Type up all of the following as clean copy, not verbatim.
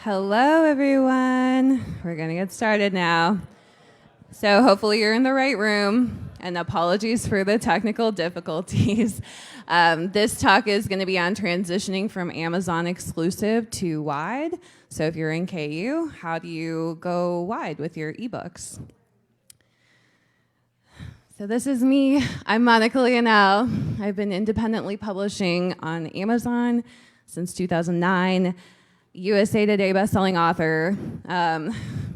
Hello, everyone. We're going to get started now. So hopefully you're in the right room, and apologies for the technical difficulties. This talk is going to be on transitioning from Amazon exclusive to wide. So if you're in KU, how do you go wide with your ebooks? So this is me. I'm Monica Leonelle. I've been independently publishing on Amazon since 2009. USA Today bestselling author.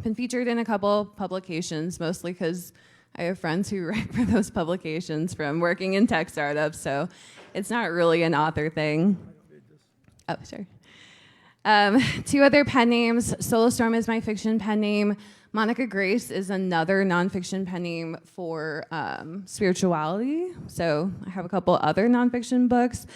Been featured in a couple publications, mostly because I have friends who write for those publications from working in tech startups, so it's not really an author thing. Oh, sorry. Two other pen names. Solastorm is my fiction pen name. Monica Grace is another nonfiction pen name for spirituality. So I have a couple other nonfiction books.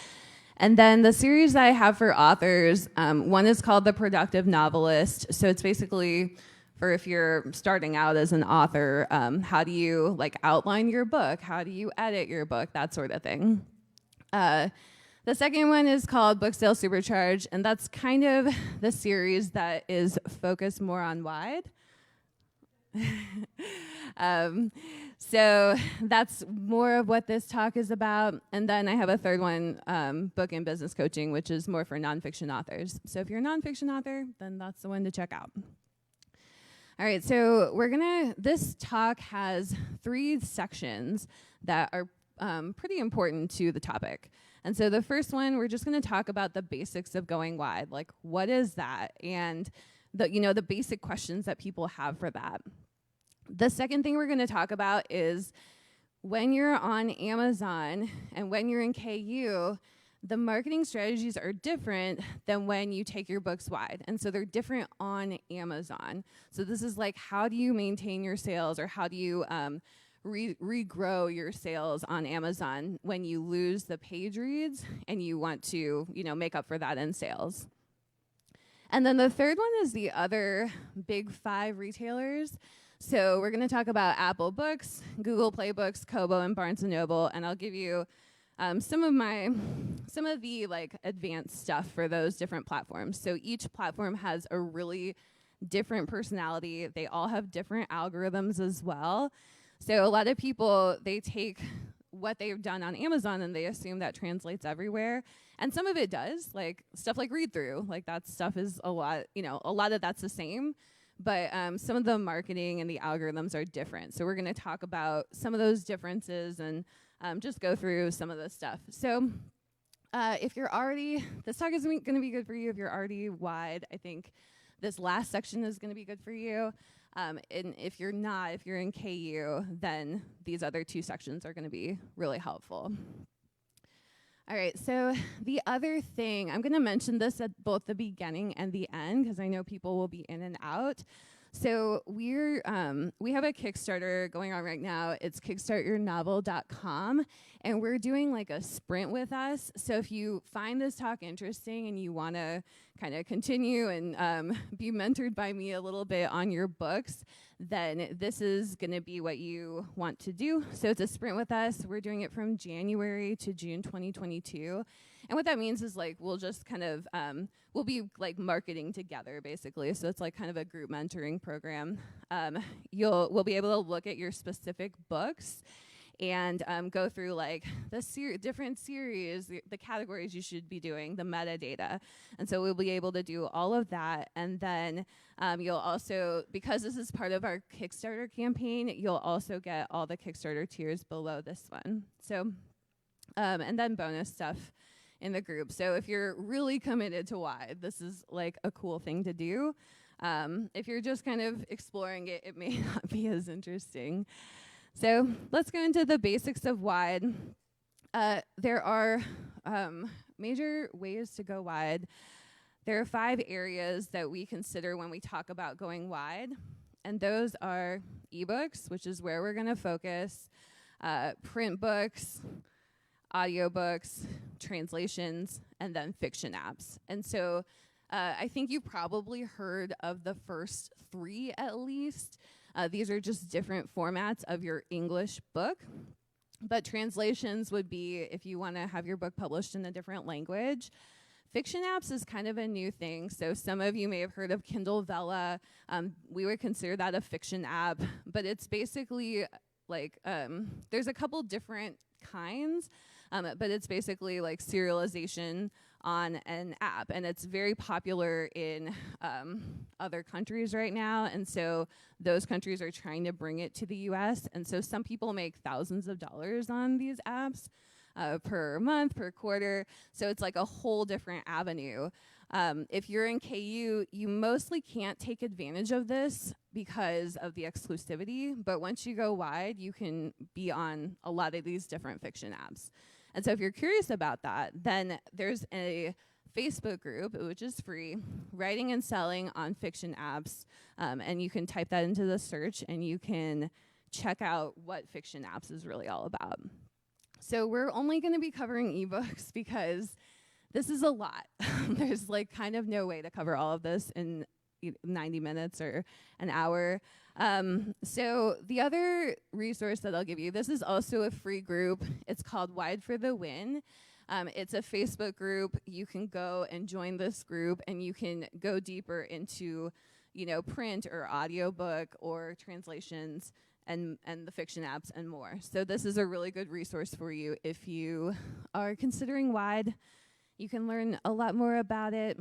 And then the series that I have for authors, one is called The Productive Novelist. So it's basically for if you're starting out as an author, how do you outline your book? How do you edit your book? That sort of thing. The second one is called Book Sale Supercharged, and that's kind of the series that is focused more on wide. So that's more of what this talk is about. And then I have a third one, book and business coaching, which is more for nonfiction authors. So if you're a nonfiction author, then that's the one to check out. All right, so this talk has 3 sections that are pretty important to the topic. And so the first one, we're just going to talk about the basics of going wide, like what is that, and the basic questions that people have for that. The second thing we're going to talk about is when you're on Amazon and when you're in KU, the marketing strategies are different than when you take your books wide. And so they're different on Amazon. So this is like, how do you maintain your sales, or how do you regrow your sales on Amazon when you lose the page reads and you want to, make up for that in sales. And then the third one is the other big 5 retailers. So we're going to talk about Apple Books, Google Play Books, Kobo, and Barnes & Noble, and I'll give you some of the advanced stuff for those different platforms. So each platform has a really different personality. They all have different algorithms as well. So a lot of people, they take what they've done on Amazon and they assume that translates everywhere. And some of it does, like stuff like read through, like that stuff is a lot of that's the same. But some of the marketing and the algorithms are different. So we're going to talk about some of those differences and just go through some of the stuff. So if you're already, this talk is going to be good for you if you're already wide. I think this last section is going to be good for you. And if you're not, if you're in KU, then these other 2 sections are going to be really helpful. All right, so the other thing, I'm going to mention this at both the beginning and the end because I know people will be in and out. So we have a Kickstarter going on right now. It's Kickstarternovelcom, and we're doing like a sprint with us. So if you find this talk interesting and you want to kind of continue and be mentored by me a little bit on your books, then this is going to be what you want to do. So it's a sprint with us. We're doing it from January to June 2022. And what that means is we'll just kind of, we'll be marketing together basically. So it's kind of a group mentoring program. We'll be able to look at your specific books and go through the different series, the categories you should be doing, the metadata. And so we'll be able to do all of that. And then you'll also, because this is part of our Kickstarter campaign, you'll also get all the Kickstarter tiers below this one. So, and then bonus stuff in the group. So if you're really committed to wide, this is a cool thing to do. If you're just kind of exploring it, it may not be as interesting. So let's go into the basics of wide. There are major ways to go wide. There are 5 areas that we consider when we talk about going wide, and those are ebooks, which is where we're going to focus, print books, audiobooks, translations, and then fiction apps. And so I think you probably heard of the first 3 at least. These are just different formats of your English book. But translations would be if you want to have your book published in a different language. Fiction apps is kind of a new thing. So some of you may have heard of Kindle Vella. We would consider that a fiction app, but it's basically like, there's a couple different kinds, but it's basically like serialization on an app, and it's very popular in other countries right now, and so those countries are trying to bring it to the US, and so some people make thousands of dollars on these apps per month, per quarter, so it's like a whole different avenue. If you're in KU, you mostly can't take advantage of this because of the exclusivity, but once you go wide, you can be on a lot of these different fiction apps. And so if you're curious about that, then there's a Facebook group, which is free, writing and selling on fiction apps, and you can type that into the search and you can check out what fiction apps is really all about. So we're only going to be covering ebooks because this is a lot. There's like kind of no way to cover all of this in 90 minutes or an hour. So the other resource that I'll give you, this is also a free group. It's called Wide for the Win. It's a Facebook group. You can go and join this group, and you can go deeper into, print or audiobook or translations and the fiction apps and more. So this is a really good resource for you if you are considering wide. You can learn a lot more about it.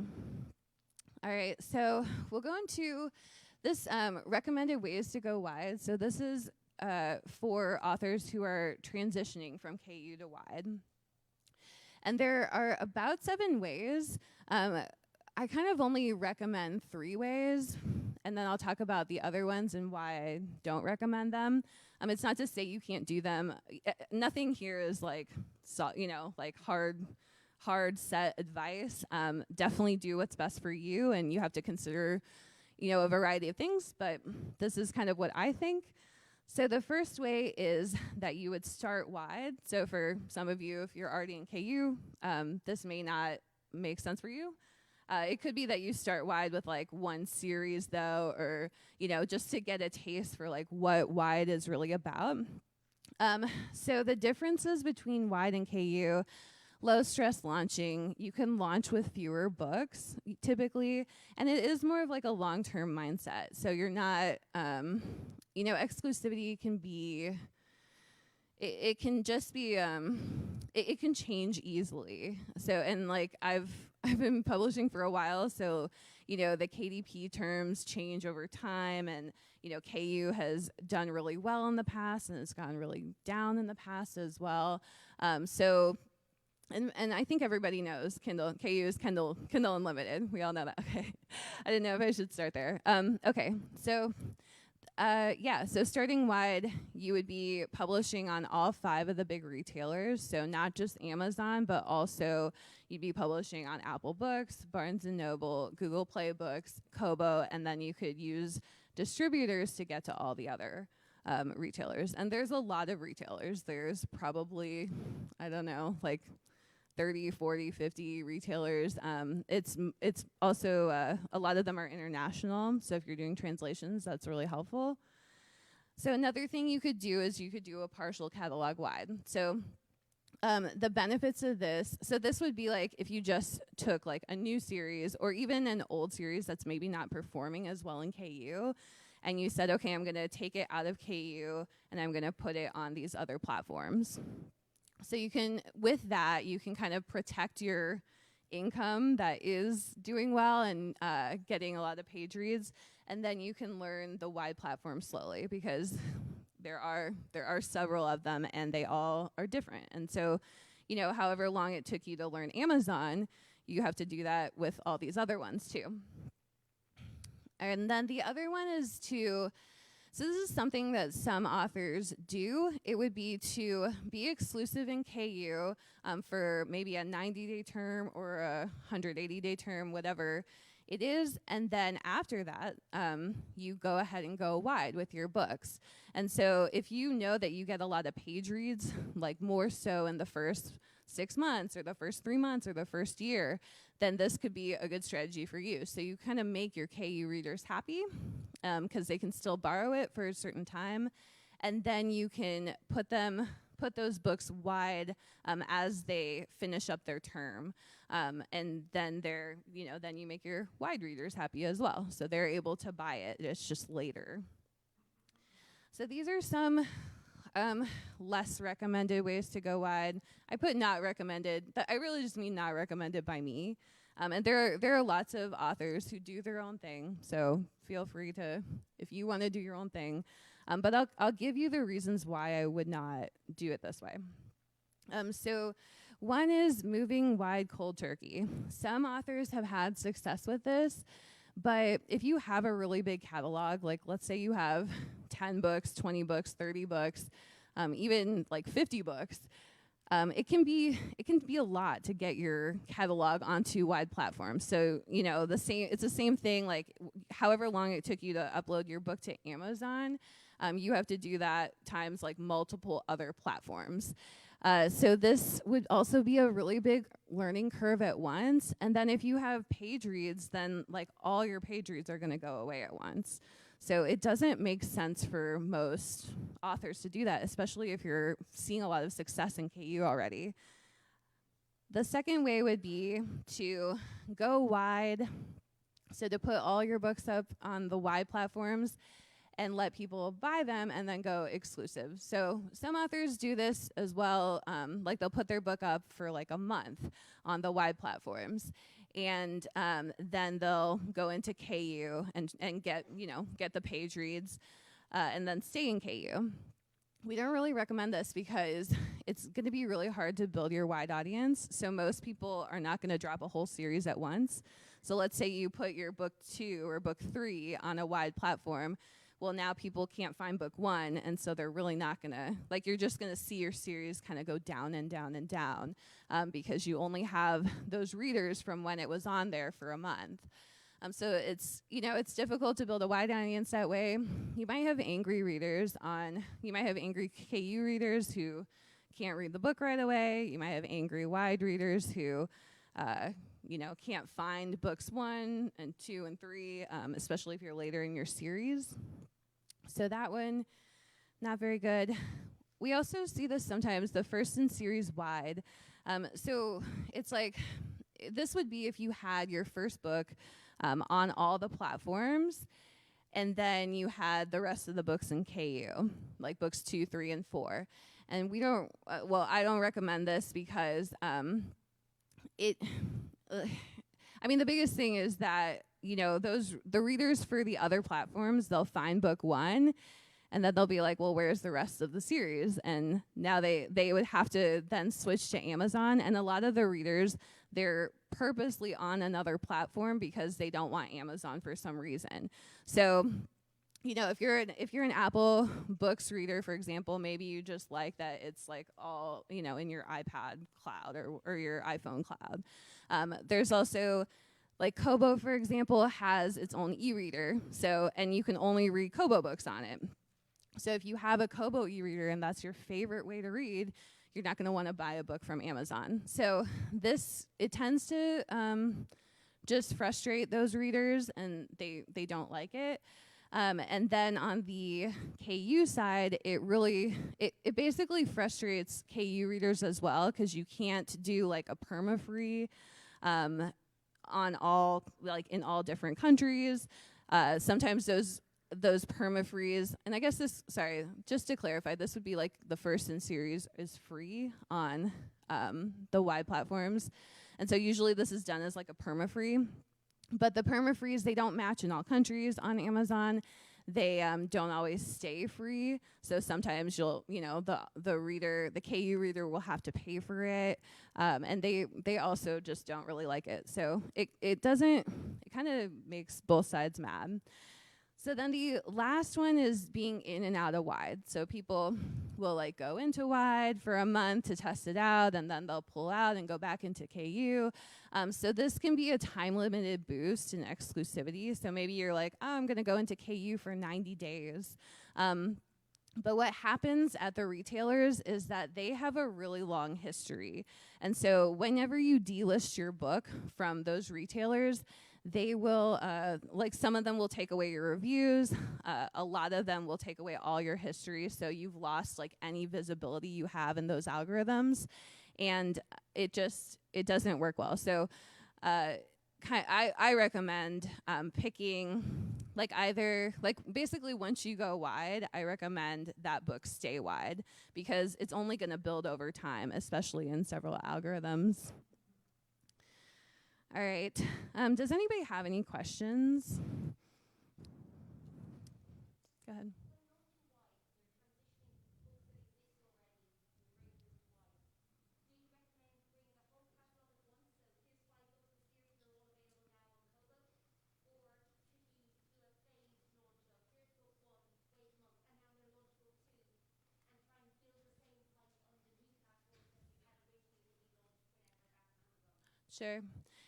All right, so we'll go into this recommended ways to go wide. So this is for authors who are transitioning from KU to wide. And there are about 7 ways. I kind of only recommend 3 ways, and then I'll talk about the other ones and why I don't recommend them. It's not to say you can't do them. Nothing here is like, like hard set advice. Definitely do what's best for you, and you have to consider, a variety of things, but this is kind of what I think. So the first way is that you would start wide. So for some of you, if you're already in KU, this may not make sense for you. It could be that you start wide with like 1 series though, or, just to get a taste for like what wide is really about. So the differences between wide and KU: low stress launching. You can launch with fewer books typically, and it is more of like a long-term mindset. So you're not, exclusivity can be, it can just be, it can change easily. So, and like I've been publishing for a while, so, the KDP terms change over time, and, KU has done really well in the past, and it's gone really down in the past as well. And I think everybody knows KU is Kindle Unlimited. We all know that. Okay. I didn't know if I should start there. Okay. So, so starting wide, you would be publishing on all 5 of the big retailers. So not just Amazon, but also you'd be publishing on Apple Books, Barnes & Noble, Google Play Books, Kobo, and then you could use distributors to get to all the other retailers. And there's a lot of retailers. There's probably, I don't know, like 30, 40, 50 retailers. It's also, a lot of them are international, so if you're doing translations, that's really helpful. So another thing you could do is you could do a partial catalog wide. So the benefits of this, so this would be like if you just took like a new series or even an old series that's maybe not performing as well in KU, and you said, okay, I'm gonna take it out of KU and I'm gonna put it on these other platforms. So you can, with that, you can kind of protect your income that is doing well and getting a lot of page reads, and then you can learn the wide platform slowly because there are several of them and they all are different. And so, however long it took you to learn Amazon, you have to do that with all these other ones too. And then the other one is so this is something that some authors do. It would be to be exclusive in KU for maybe a 90-day term or a 180-day term, whatever it is. And then after that, you go ahead and go wide with your books. And so if you know that you get a lot of page reads, like more so in the first 6 months or the first 3 months or the first year, then this could be a good strategy for you. So you kind of make your KU readers happy because they can still borrow it for a certain time. And then you can put them put those books wide as they finish up their term. And then then you make your wide readers happy as well. So they're able to buy it. It's just later. So these are some less recommended ways to go wide. I put not recommended. I really just mean not recommended by me. And there are lots of authors who do their own thing. So feel free to, if you want to do your own thing. But I'll give you the reasons why I would not do it this way. So one is moving wide cold turkey. Some authors have had success with this. But if you have a really big catalog, like let's say you have 10 books, 20 books, 30 books, even like 50 books, it can be a lot to get your catalog onto wide platforms. So, it's the same thing, like however long it took you to upload your book to Amazon, you have to do that times like multiple other platforms. So this would also be a really big learning curve at once. And then if you have page reads, then like all your page reads are going to go away at once. So it doesn't make sense for most authors to do that, especially if you're seeing a lot of success in KU already. The second way would be to go wide. So to put all your books up on the wide platforms and let people buy them and then go exclusive. So some authors do this as well. Like they'll put their book up for like a month on the wide platforms. And then they'll go into KU and get the page reads and then stay in KU. We don't really recommend this because it's going to be really hard to build your wide audience. So most people are not going to drop a whole series at once. So let's say you put your book 2 or book 3 on a wide platform. Well, now people can't find book 1, and so they're really not going to, you're just going to see your series kind of go down and down and down because you only have those readers from when it was on there for a month. So it's difficult to build a wide audience that way. You might have angry readers you might have angry KU readers who can't read the book right away. You might have angry wide readers who, can't find books 1 and 2 and 3, especially if you're later in your series. So that one, not very good. We also see this sometimes, the first in series wide. So it's like, this would be if you had your first book on all the platforms, and then you had the rest of the books in KU, like books 2, 3, and 4. And we don't, I don't recommend this because the biggest thing is that, the readers for the other platforms, they'll find book 1, and then they'll be like, well, where's the rest of the series? And now they would have to then switch to Amazon. And a lot of the readers, they're purposely on another platform because they don't want Amazon for some reason. So, if you're an Apple Books reader, for example, maybe you just like that it's like all, in your iPad cloud or your iPhone cloud. There's also, like Kobo, for example, has its own e-reader. So, and you can only read Kobo books on it. So if you have a Kobo e-reader and that's your favorite way to read, you're not going to want to buy a book from Amazon. So it tends to just frustrate those readers, and they don't like it. And then on the KU side, it basically frustrates KU readers as well, because you can't do like a Perma free on all, like in all different countries. Sometimes those perma-frees, and I guess just to clarify, this would be like the first in series is free on the wide platforms. And so usually this is done as like a perma-free. But the perma-frees, they don't match in all countries on Amazon. They don't always stay free. So sometimes the KU reader will have to pay for it. And they also just don't really like it. So it kind of makes both sides mad. So then the last one is being in and out of wide. So people will like go into wide for a month to test it out, and then they'll pull out and go back into KU. So this can be a time-limited boost in exclusivity. So maybe you're like, oh, I'm going to go into KU for 90 days. But what happens at the retailers is that they have a really long history. And so whenever you delist your book from those retailers, they will, like some of them will take away your reviews. A lot of them will take away all your history. So you've lost like any visibility you have in those algorithms. And it doesn't work well. So I recommend picking like either, like basically once you go wide, I recommend that book stay wide because it's only going to build over time, especially in several algorithms. All right. Does anybody have any questions? Go ahead. Sure.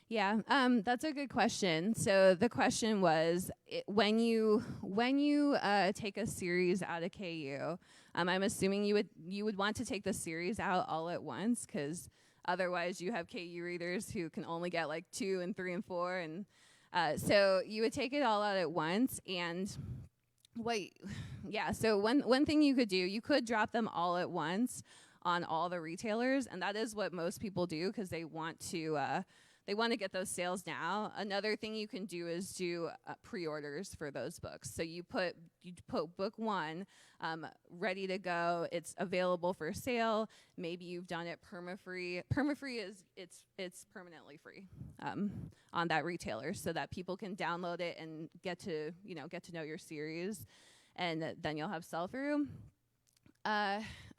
Yeah, that's a good question. So the question was, when you take a series out of KU, I'm assuming you would want to take the series out all at once, because otherwise you have KU readers who can only get like 2 and 3 and 4, and so you would take it all out at once. And so one thing you could do, you could drop them all at once on all the retailers, and that is what most people do because they want to get those sales now. Another thing you can do is do pre-orders for those books. So you put book 1 ready to go. It's available for sale. Maybe you've done it perma-free. Perma-free is it's permanently free on that retailer, so that people can download it and get to know your series, and then you'll have sell-through.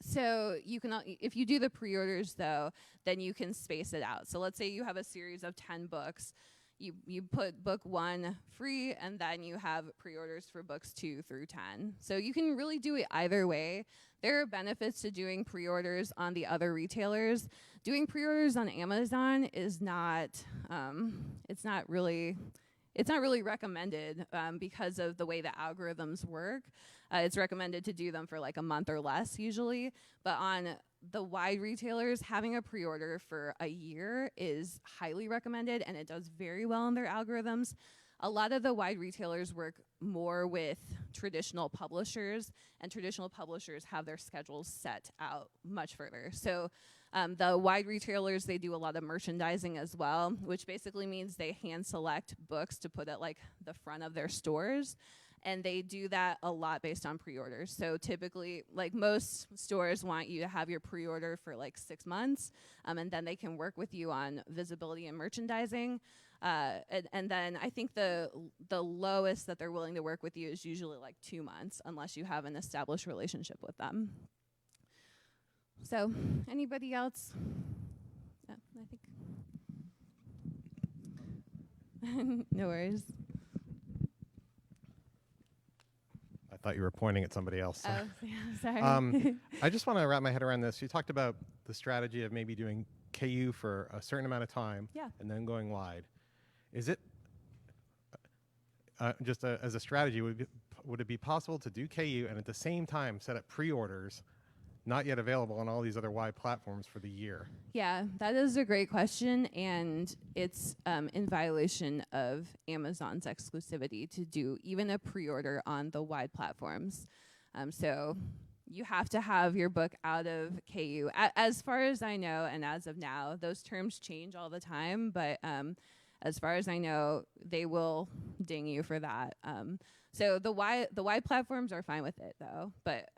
So you can, if you do the pre-orders though, then you can space it out. So let's say you have a series of 10 books. You put book 1 free, and then you have pre-orders for books 2 through 10. So you can really do it either way. There are benefits to doing pre-orders on the other retailers. Doing pre-orders on Amazon is not, it's not really recommended because of the way the algorithms work. It's recommended to do them for like a month or less usually. But on the wide retailers, having a pre-order for a year is highly recommended, and it does very well in their algorithms. A lot of the wide retailers work more with traditional publishers, and traditional publishers have their schedules set out much further. So the wide retailers, they do a lot of merchandising as well, which basically means they hand select books to put at like the front of their stores. And they do that a lot based on pre-orders. So typically, like most stores want you to have your pre-order for like 6 months, and then they can work with you on visibility and merchandising. And then I think the lowest that they're willing to work with you is usually like 2 months, unless you have an established relationship with them. So, anybody else? Yeah, I think. No worries. I thought you were pointing at somebody else. Oh, yeah, sorry. I just want to wrap my head around this. You talked about the strategy of maybe doing KU for a certain amount of time, and then going wide. Is it just as a strategy? Would it be possible to do KU and at the same time set up pre-orders, not yet available on all these other wide platforms for the year? Yeah, that is a great question, and it's in violation of Amazon's exclusivity to do even a pre-order on the wide platforms. So you have to have your book out of KU. As far as I know, and as of now, those terms change all the time, but as far as I know, they will ding you for that. So the wide platforms are fine with it, though, but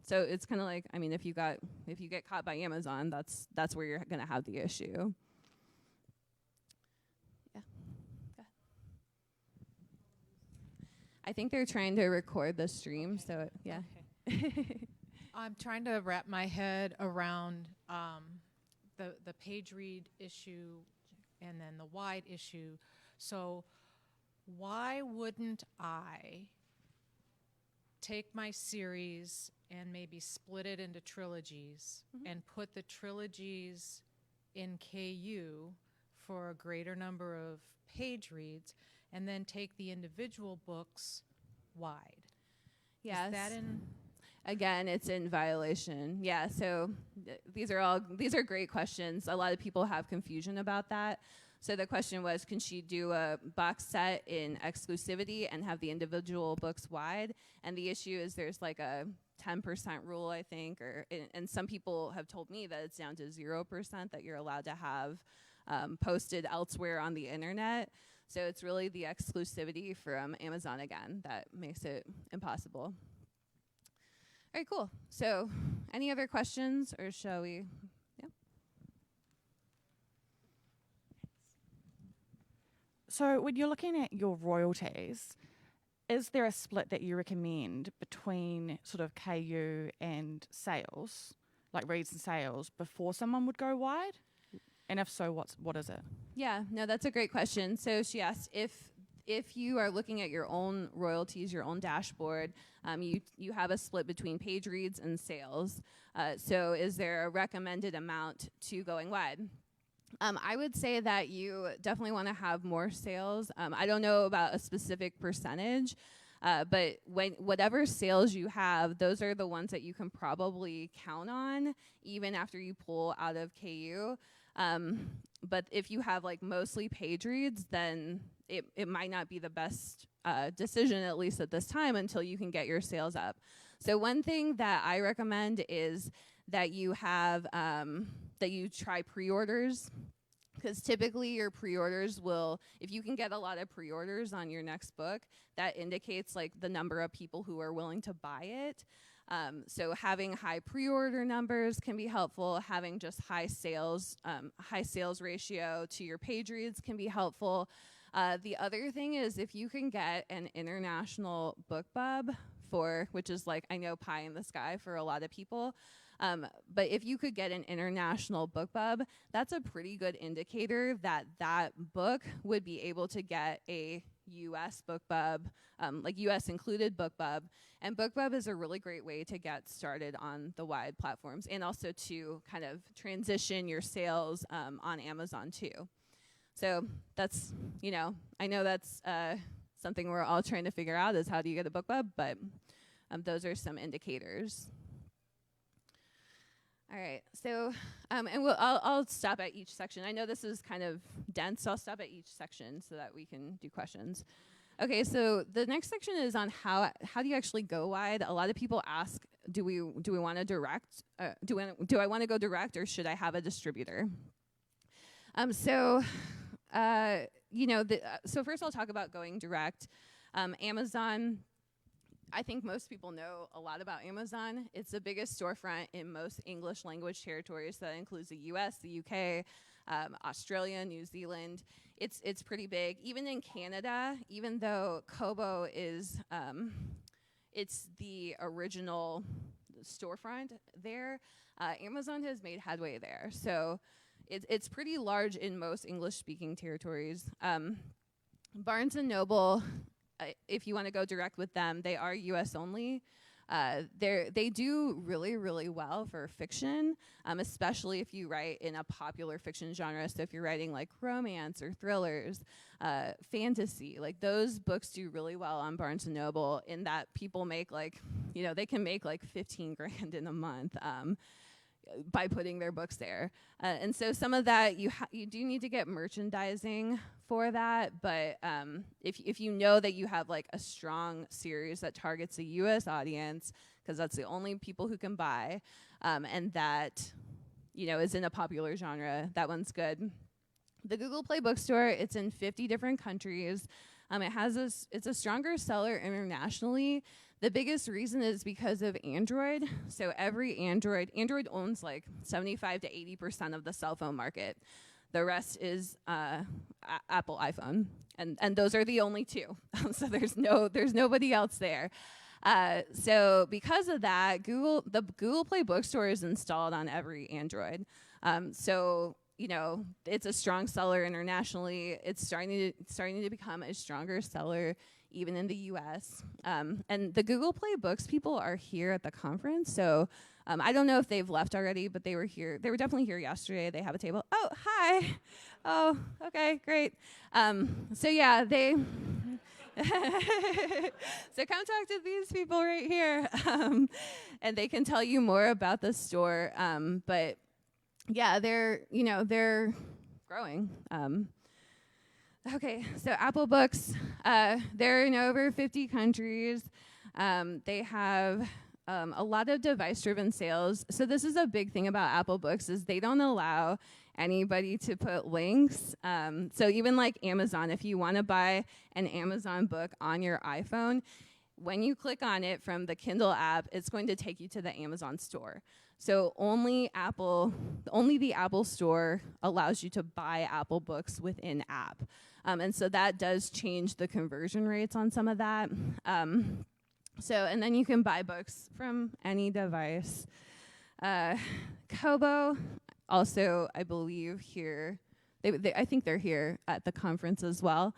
so it's kind of like, I mean, if you get caught by Amazon, that's where you're gonna have the issue. Yeah. Go ahead. I think they're trying to record the stream, so yeah. Okay. I'm trying to wrap my head around the page read issue and then the wide issue. So why wouldn't I take my series and maybe split it into trilogies and put the trilogies in KU for a greater number of page reads, and then take the individual books wide? Yes. Is that in? Again, it's in violation. Yeah, so these are great questions. A lot of people have confusion about that. So the question was, can she do a box set in exclusivity and have the individual books wide? And the issue is there's like a 10% rule, I think, and some people have told me that it's down to 0% that you're allowed to have posted elsewhere on the internet. So it's really the exclusivity from Amazon again that makes it impossible. All right, cool. So any other questions, or shall we? Yeah. So when you're looking at your royalties, is there a split that you recommend between sort of KU and sales, like reads and sales, before someone would go wide? And if so, what is it? Yeah, no, that's a great question. So she asked if you are looking at your own royalties, your own dashboard, you have a split between page reads and sales. So is there a recommended amount to going wide? I would say that you definitely want to have more sales. I don't know about a specific percentage, but whatever sales you have, those are the ones that you can probably count on, even after you pull out of KU. But if you have like mostly page reads, then it might not be the best decision, at least at this time, until you can get your sales up. So one thing that I recommend is that you have that you try pre-orders, because typically your pre-orders will, if you can get a lot of pre-orders on your next book, that indicates like the number of people who are willing to buy it. So having high pre-order numbers can be helpful. Having just high sales ratio to your page reads can be helpful. The other thing is if you can get an international BookBub which is like, I know, pie in the sky for a lot of people. But if you could get an international BookBub, that's a pretty good indicator that that book would be able to get a U.S. BookBub, like U.S. included BookBub. And BookBub is a really great way to get started on the wide platforms and also to kind of transition your sales on Amazon too. So that's, I know that's something we're all trying to figure out is how do you get a BookBub, but those are some indicators. All right, so, and I'll stop at each section. I know this is kind of dense, so I'll stop at each section so that we can do questions. Okay, so the next section is on how do you actually go wide? A lot of people ask, do we want to direct? Do I want to go direct, or should I have a distributor? So first I'll talk about going direct. Amazon. I think most people know a lot about Amazon. It's the biggest storefront in most English language territories. So that includes the US, the UK, Australia, New Zealand. It's pretty big. Even in Canada, even though Kobo is, it's the original storefront there, Amazon has made headway there. So it's pretty large in most English-speaking territories. Barnes & Noble, if you want to go direct with them, they are U.S. only. They do really, really well for fiction, especially if you write in a popular fiction genre. So if you're writing like romance or thrillers, fantasy, like those books do really well on Barnes & Noble in that people make like, they can make like 15 grand in a month by putting their books there. And so some of that, you do need to get merchandising for that, but if you know that you have like a strong series that targets a U.S. audience, because that's the only people who can buy, and that, is in a popular genre, that one's good. The Google Play Bookstore, it's in 50 different countries. It's a stronger seller internationally. The biggest reason is because of Android. So Android owns like 75 to 80% of the cell phone market. The rest is Apple iPhone, and those are the only two. So there's nobody else there. So because of that, the Google Play Bookstore is installed on every Android. So it's a strong seller internationally. It's starting to become a stronger seller even in the U.S. And the Google Play Books people are here at the conference. So I don't know if they've left already, but they were here. They were definitely here yesterday. They have a table. Oh, hi. Oh, okay, great. So yeah, they... So come talk to these people right here. And they can tell you more about the store. But yeah, they're growing. Okay, so Apple Books, they're in over 50 countries. They have a lot of device-driven sales. So this is a big thing about Apple Books is they don't allow anybody to put links. So even like Amazon, if you want to buy an Amazon book on your iPhone, when you click on it from the Kindle app, it's going to take you to the Amazon store. So only the Apple Store allows you to buy Apple Books within app. And so that does change the conversion rates on some of that. And then you can buy books from any device. Kobo, also, I believe here, I think they're here at the conference as well.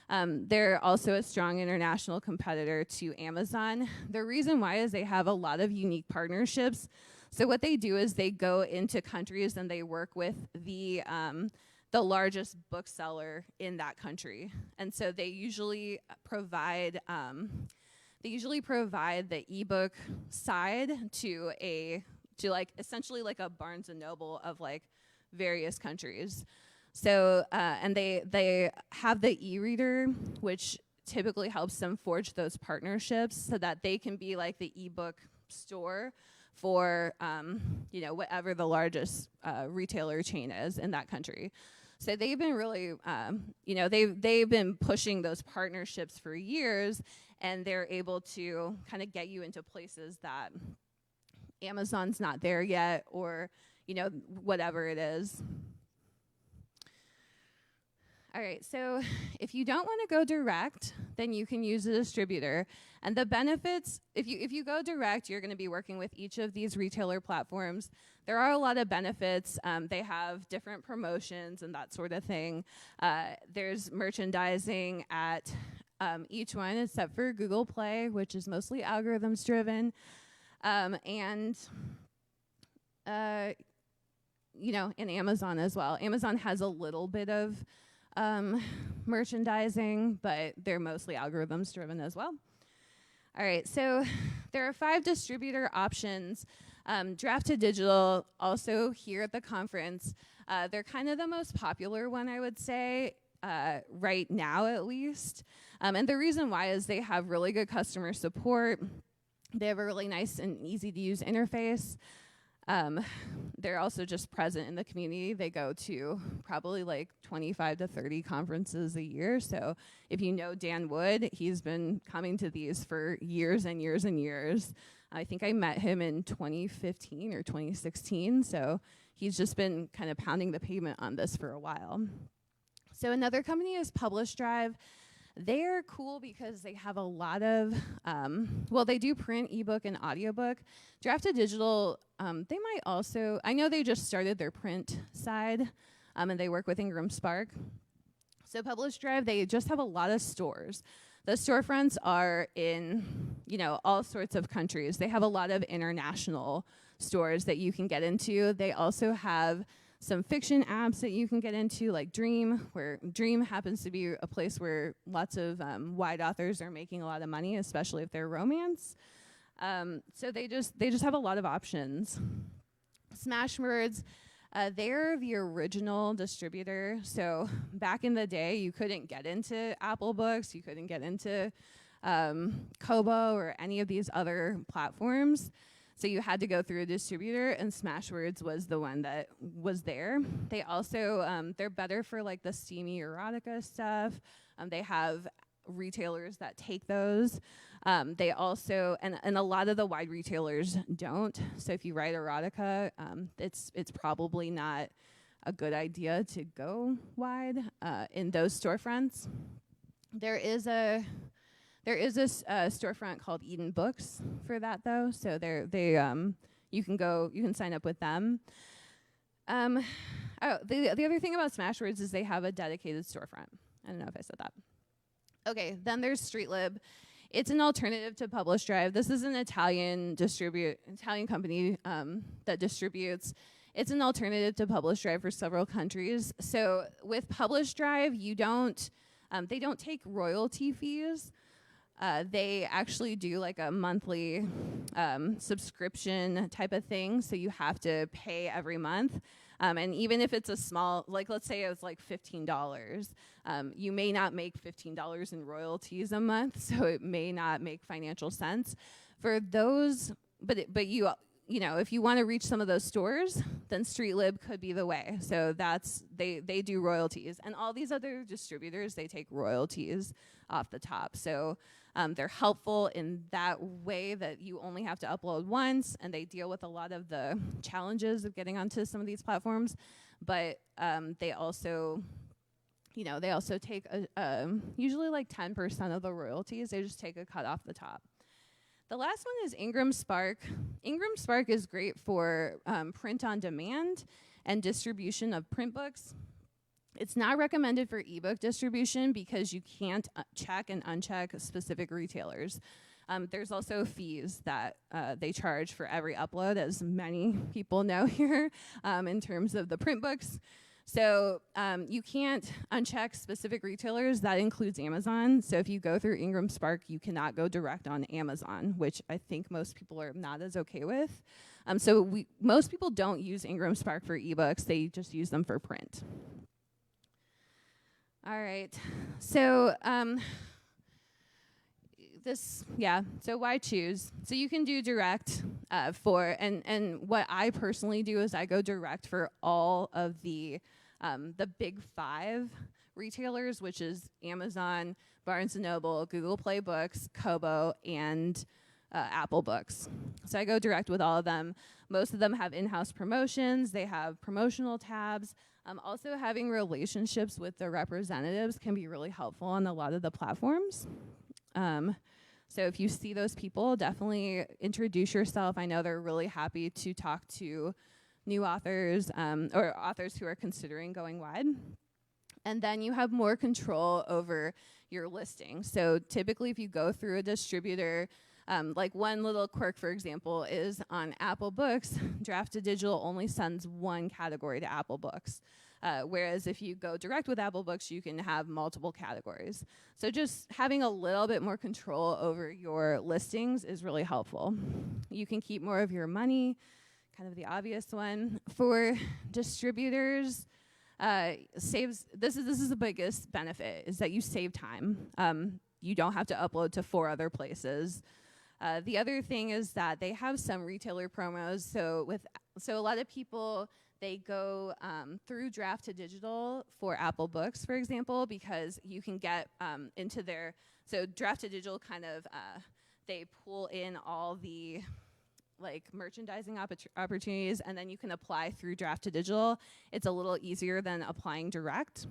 They're also a strong international competitor to Amazon. The reason why is they have a lot of unique partnerships. So what they do is they go into countries and they work with the largest bookseller in that country. And so they usually provide the ebook side to like essentially like a Barnes and Noble of like various countries. So and they have the e-reader, which typically helps them forge those partnerships so that they can be like the ebook store for whatever the largest retailer chain is in that country. So they've been really they've been pushing those partnerships for years, and they're able to kind of get you into places that Amazon's not there yet, or whatever it is. All right, so if you don't want to go direct, then you can use a distributor. And the benefits, if you go direct, you're going to be working with each of these retailer platforms. There are a lot of benefits. They have different promotions and that sort of thing. There's merchandising at each one, except for Google Play, which is mostly algorithms driven. And Amazon as well. Amazon has a little bit of merchandising, but they're mostly algorithms driven as well. All right, so there are 5 distributor options. Draft to digital, also here at the conference. They're kind of the most popular one, I would say, right now at least. And the reason why is they have really good customer support. They have a really nice and easy to use interface. They're also just present in the community. They go to probably like 25 to 30 conferences a year. So if you know Dan Wood, he's been coming to these for years and years and years. I think I met him in 2015 or 2016. So he's just been kind of pounding the pavement on this for a while. So another company is Publish Drive. They're cool because they have a lot of, they do print, ebook, and audiobook. Draft to digital, they might also, I know they just started their print side, and they work with Ingram Spark. So Publish Drive, they just have a lot of stores. The storefronts are in, all sorts of countries. They have a lot of international stores that you can get into. They also have some fiction apps that you can get into, like Dream, where Dream happens to be a place where lots of wide authors are making a lot of money, especially if they're romance. So they just have a lot of options. Smashwords, they're the original distributor. So back in the day, you couldn't get into Apple Books, you couldn't get into Kobo or any of these other platforms. So you had to go through a distributor, and Smashwords was the one that was there. They also, they're better for like the steamy erotica stuff. They have retailers that take those. They also, and a lot of the wide retailers don't. So if you write erotica, it's probably not a good idea to go wide in those storefronts. There is a storefront called Eden Books for that though. So you can sign up with them. The other thing about Smashwords is they have a dedicated storefront. I don't know if I said that. Okay, then there's StreetLib. It's an alternative to Publish Drive. This is an Italian company that distributes. It's an alternative to Publish Drive for several countries. So with Publish Drive, they don't take royalty fees. They actually do like a monthly subscription type of thing, so you have to pay every month. And even if it's a small, like let's say it was like $15, you may not make $15 in royalties a month, so it may not make financial sense for those. But you know, if you want to reach some of those stores, then StreetLib could be the way. So that's they do royalties, and all these other distributors, they take royalties off the top. So they're helpful in that way that you only have to upload once, and they deal with a lot of the challenges of getting onto some of these platforms. But they also, you know, they also take usually like 10% of the royalties. They just take a cut off the top. The last one is Ingram Spark. Ingram Spark is great for print on demand and distribution of print books. It's not recommended for ebook distribution because you can't check and uncheck specific retailers. There's also fees that they charge for every upload, as many people know here, in terms of the print books. So you can't uncheck specific retailers. That includes Amazon. So if you go through Ingram Spark, you cannot go direct on Amazon, which I think most people are not as okay with. So most people don't use Ingram Spark for ebooks. They just use them for print. All right. So so why choose? So you can do direct and what I personally do is I go direct for all of the big 5 retailers, which is Amazon, Barnes & Noble, Google Play Books, Kobo, and Apple Books. So I go direct with all of them. Most of them have in-house promotions. They have promotional tabs. Also, having relationships with the representatives can be really helpful on a lot of the platforms. So if you see those people, definitely introduce yourself. I know they're really happy to talk to new authors or authors who are considering going wide. And then you have more control over your listing. So typically if you go through a distributor, like one little quirk, for example, is on Apple Books, Draft to Digital only sends one category to Apple Books. Whereas if you go direct with Apple Books, you can have multiple categories. So just having a little bit more control over your listings is really helpful. You can keep more of your money, kind of the obvious one. For distributors, this is the biggest benefit, is that you save time. You don't have to upload to 4 other places. The other thing is that they have some retailer promos. So a lot of people, they go through Draft to Digital for Apple Books, for example, because you can get into their, so Draft to Digital kind of, they pull in all the like merchandising opportunities, and then you can apply through Draft to Digital. It's a little easier than applying direct.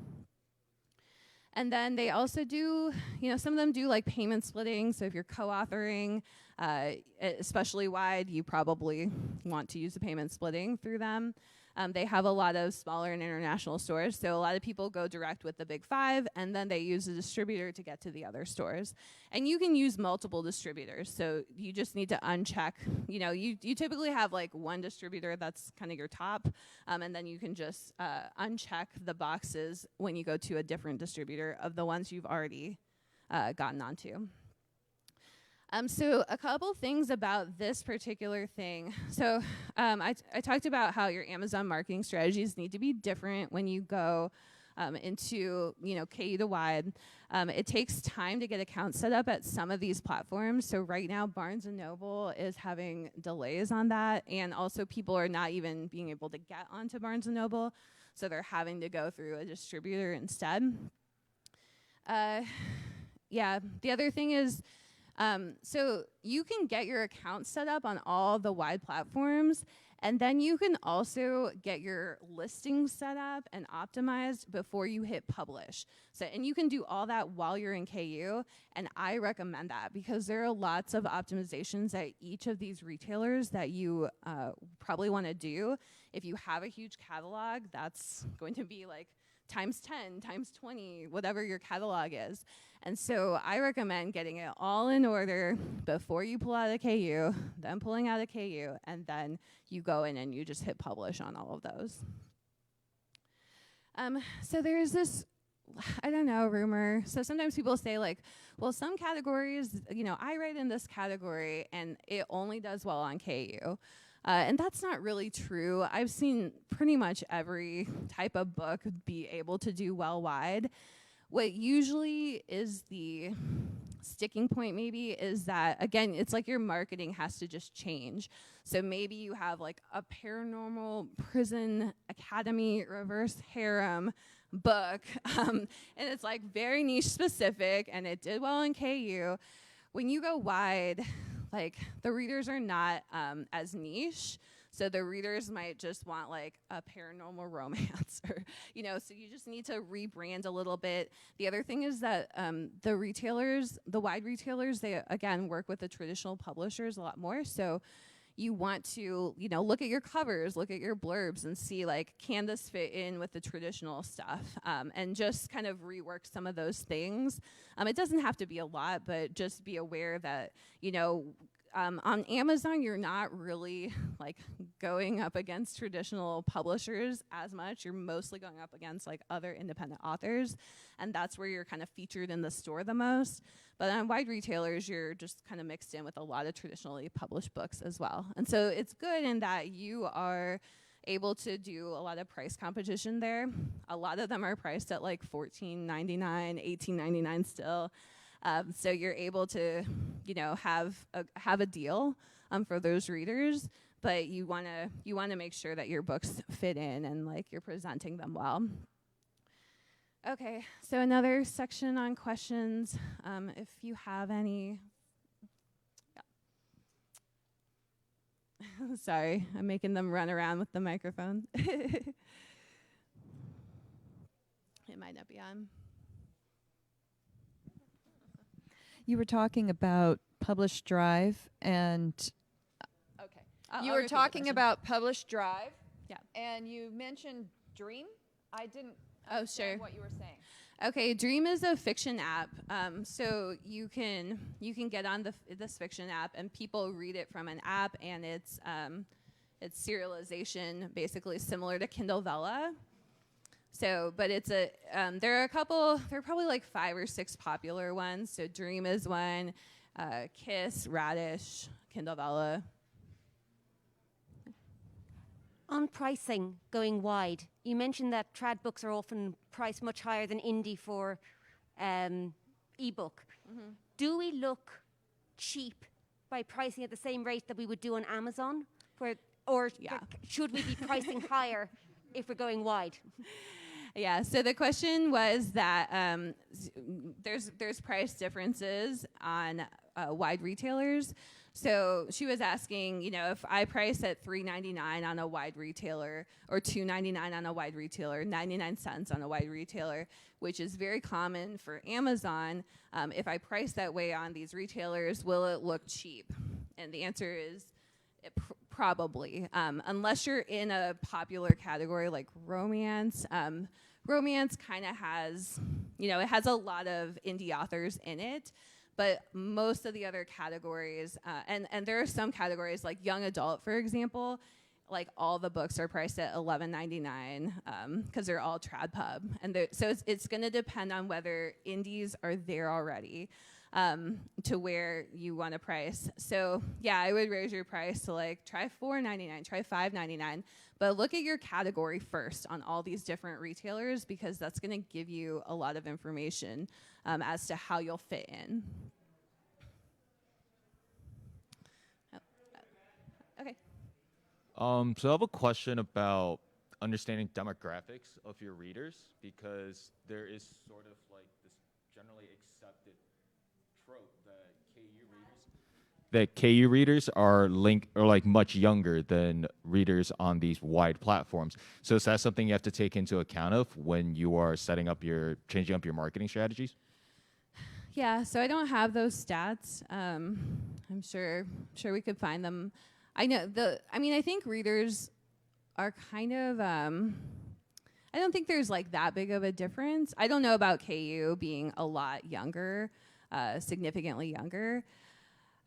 And then they also do, some of them do like payment splitting. So if you're co-authoring, especially wide, you probably want to use the payment splitting through them. They have a lot of smaller and international stores. So a lot of people go direct with the big 5, and then they use a distributor to get to the other stores. And you can use multiple distributors. So you just need to uncheck, you typically have like one distributor that's kind of your top, and then you can just uncheck the boxes when you go to a different distributor of the ones you've already gotten onto. So a couple things about this particular thing. So I talked about how your Amazon marketing strategies need to be different when you go into KU to wide. It takes time to get accounts set up at some of these platforms. So right now, Barnes & Noble is having delays on that, and also people are not even being able to get onto Barnes & Noble, so they're having to go through a distributor instead. The other thing is, so you can get your account set up on all the wide platforms, and then you can also get your listings set up and optimized before you hit publish. So, and you can do all that while you're in KU, and I recommend that because there are lots of optimizations at each of these retailers that you probably want to do. If you have a huge catalog, that's going to be like times 10, times 20, whatever your catalog is. And so I recommend getting it all in order before you pull out of KU, then pulling out of KU, and then you go in and you just hit publish on all of those. So there's this, rumor. So sometimes people say like, well, some categories, I write in this category and it only does well on KU. And that's not really true. I've seen pretty much every type of book be able to do well wide. What usually is the sticking point maybe is that, again, it's like your marketing has to just change. So maybe you have like a paranormal prison academy reverse harem book, and it's like very niche specific, and it did well in KU. When you go wide, like the readers are not as niche. So the readers might just want like a paranormal romance or, so you just need to rebrand a little bit. The other thing is that the wide retailers, they again work with the traditional publishers a lot more. So you want to, look at your covers, look at your blurbs and see like, can this fit in with the traditional stuff? And just kind of rework some of those things. It doesn't have to be a lot, but just be aware that, on Amazon, you're not really like going up against traditional publishers as much. You're mostly going up against like other independent authors, and that's where you're kind of featured in the store the most. But on wide retailers, you're just kind of mixed in with a lot of traditionally published books as well. And so it's good in that you are able to do a lot of price competition there. A lot of them are priced at like $14.99, $18.99 still. So you're able to, have a deal for those readers, but you wanna make sure that your books fit in and like you're presenting them well. Okay, so another section on questions, if you have any. Yeah. Sorry, I'm making them run around with the microphone. It might not be on. You were talking about Publish Drive and Okay. you I'll were repeat the talking question. about Publish Drive. Yeah. And you mentioned Dream. I didn't Oh, understand sure. what you were saying. Okay, Dream is a fiction app. So you can get on this fiction app and people read it from an app, and it's serialization, basically similar to Kindle Vella. So, but it's there are probably like 5 or 6 popular ones. So Dream is one, Kiss, Radish, Kindle Vella. On pricing going wide, you mentioned that trad books are often priced much higher than indie for ebook. Mm-hmm. Do we look cheap by pricing at the same rate that we would do on Amazon? Yeah. Should we be pricing higher if we're going wide? Yeah, so the question was that there's price differences on wide retailers. So she was asking, if I price at $3.99 on a wide retailer or $2.99 on a wide retailer, 99 cents on a wide retailer, which is very common for Amazon, if I price that way on these retailers, will it look cheap? And the answer is probably, unless you're in a popular category like romance. Romance kind of has, it has a lot of indie authors in it, but most of the other categories, and there are some categories like young adult, for example, like all the books are priced at $11.99 because they're all trad pub, and so it's going to depend on whether indies are there already. To where you want to price. So yeah, I would raise your price to like try $4.99, try $5.99, but look at your category first on all these different retailers, because that's going to give you a lot of information as to how you'll fit in. Okay. So I have a question about understanding demographics of your readers, because there is sort of like this generally accepted trope that KU readers are like much younger than readers on these wide platforms. So is that something you have to take into account of when you are changing up your marketing strategies? Yeah, so I don't have those stats. I'm sure we could find them. I think readers are kind of, I don't think there's like that big of a difference. I don't know about KU being a lot younger, significantly younger.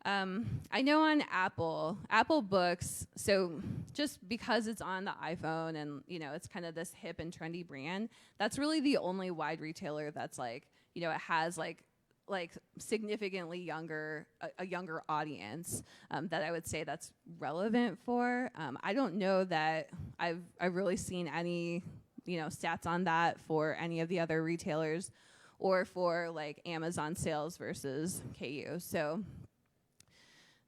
I know on Apple Books, so just because it's on the iPhone and, it's kind of this hip and trendy brand, that's really the only wide retailer that's like, it has like like significantly younger, a younger audience that I would say that's relevant for. I don't know that I've really seen any, stats on that for any of the other retailers or for like Amazon sales versus KU. So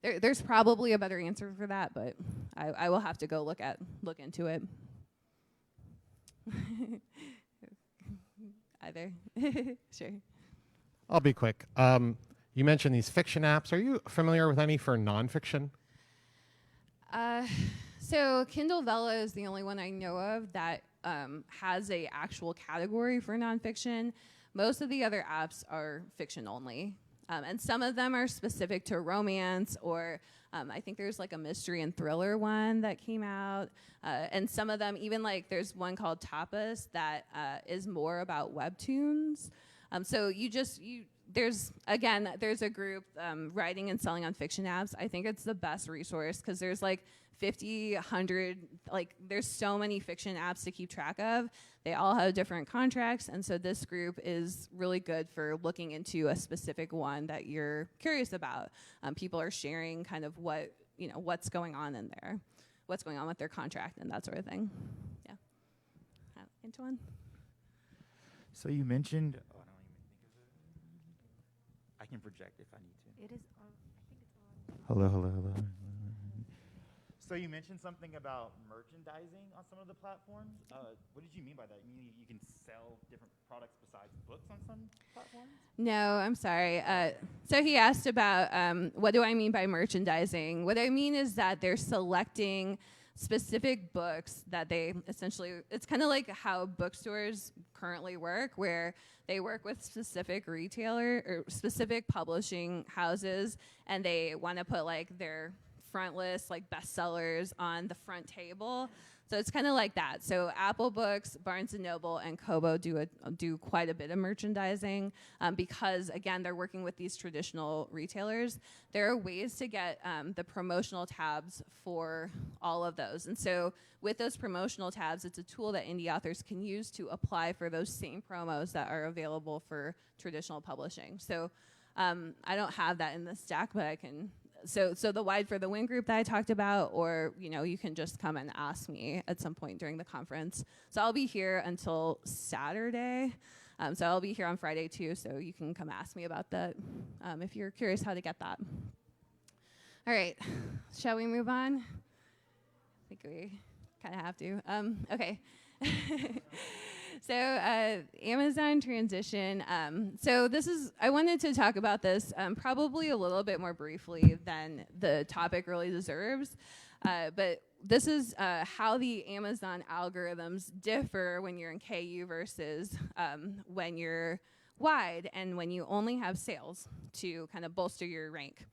there's probably a better answer for that, but I will have to go look into it. Either. Sure. I'll be quick. You mentioned these fiction apps. Are you familiar with any for nonfiction? So Kindle Vella is the only one I know of that has a actual category for nonfiction. Most of the other apps are fiction only. And some of them are specific to romance, or I think there's like a mystery and thriller one that came out. And some of them, even like there's one called Tapas that is more about webtoons. So there's a group writing and selling on fiction apps. I think it's the best resource because there's like 50, 100, like there's so many fiction apps to keep track of. They all have different contracts, and so this group is really good for looking into a specific one that you're curious about. People are sharing kind of what's going on in there, what's going on with their contract and that sort of thing. Yeah. Into one. So you mentioned, I don't even think of it. I can project if I need to. It is on, I think it's on. Hello. So you mentioned something about merchandising on some of the platforms. What did you mean by that? You mean you can sell different products besides books on some platforms? No, I'm sorry. So he asked about what do I mean by merchandising? What I mean is that they're selecting specific books that they essentially, it's kind of like how bookstores currently work, where they work with specific retailer or specific publishing houses, and they want to put like their front list, like bestsellers on the front table. So it's kind of like that. So Apple Books, Barnes & Noble, and Kobo do quite a bit of merchandising because, again, they're working with these traditional retailers. There are ways to get the promotional tabs for all of those. And so with those promotional tabs, it's a tool that indie authors can use to apply for those same promos that are available for traditional publishing. So I don't have that in the stack, but I can. So the Wide for the Win group that I talked about, or you can just come and ask me at some point during the conference. So I'll be here until Saturday. So I'll be here on Friday too, so you can come ask me about that if you're curious how to get that. All right, shall we move on? I think we kind of have to. Okay. So Amazon transition. So I wanted to talk about this probably a little bit more briefly than the topic really deserves. But this is how the Amazon algorithms differ when you're in KU versus when you're wide and when you only have sales to kind of bolster your rank.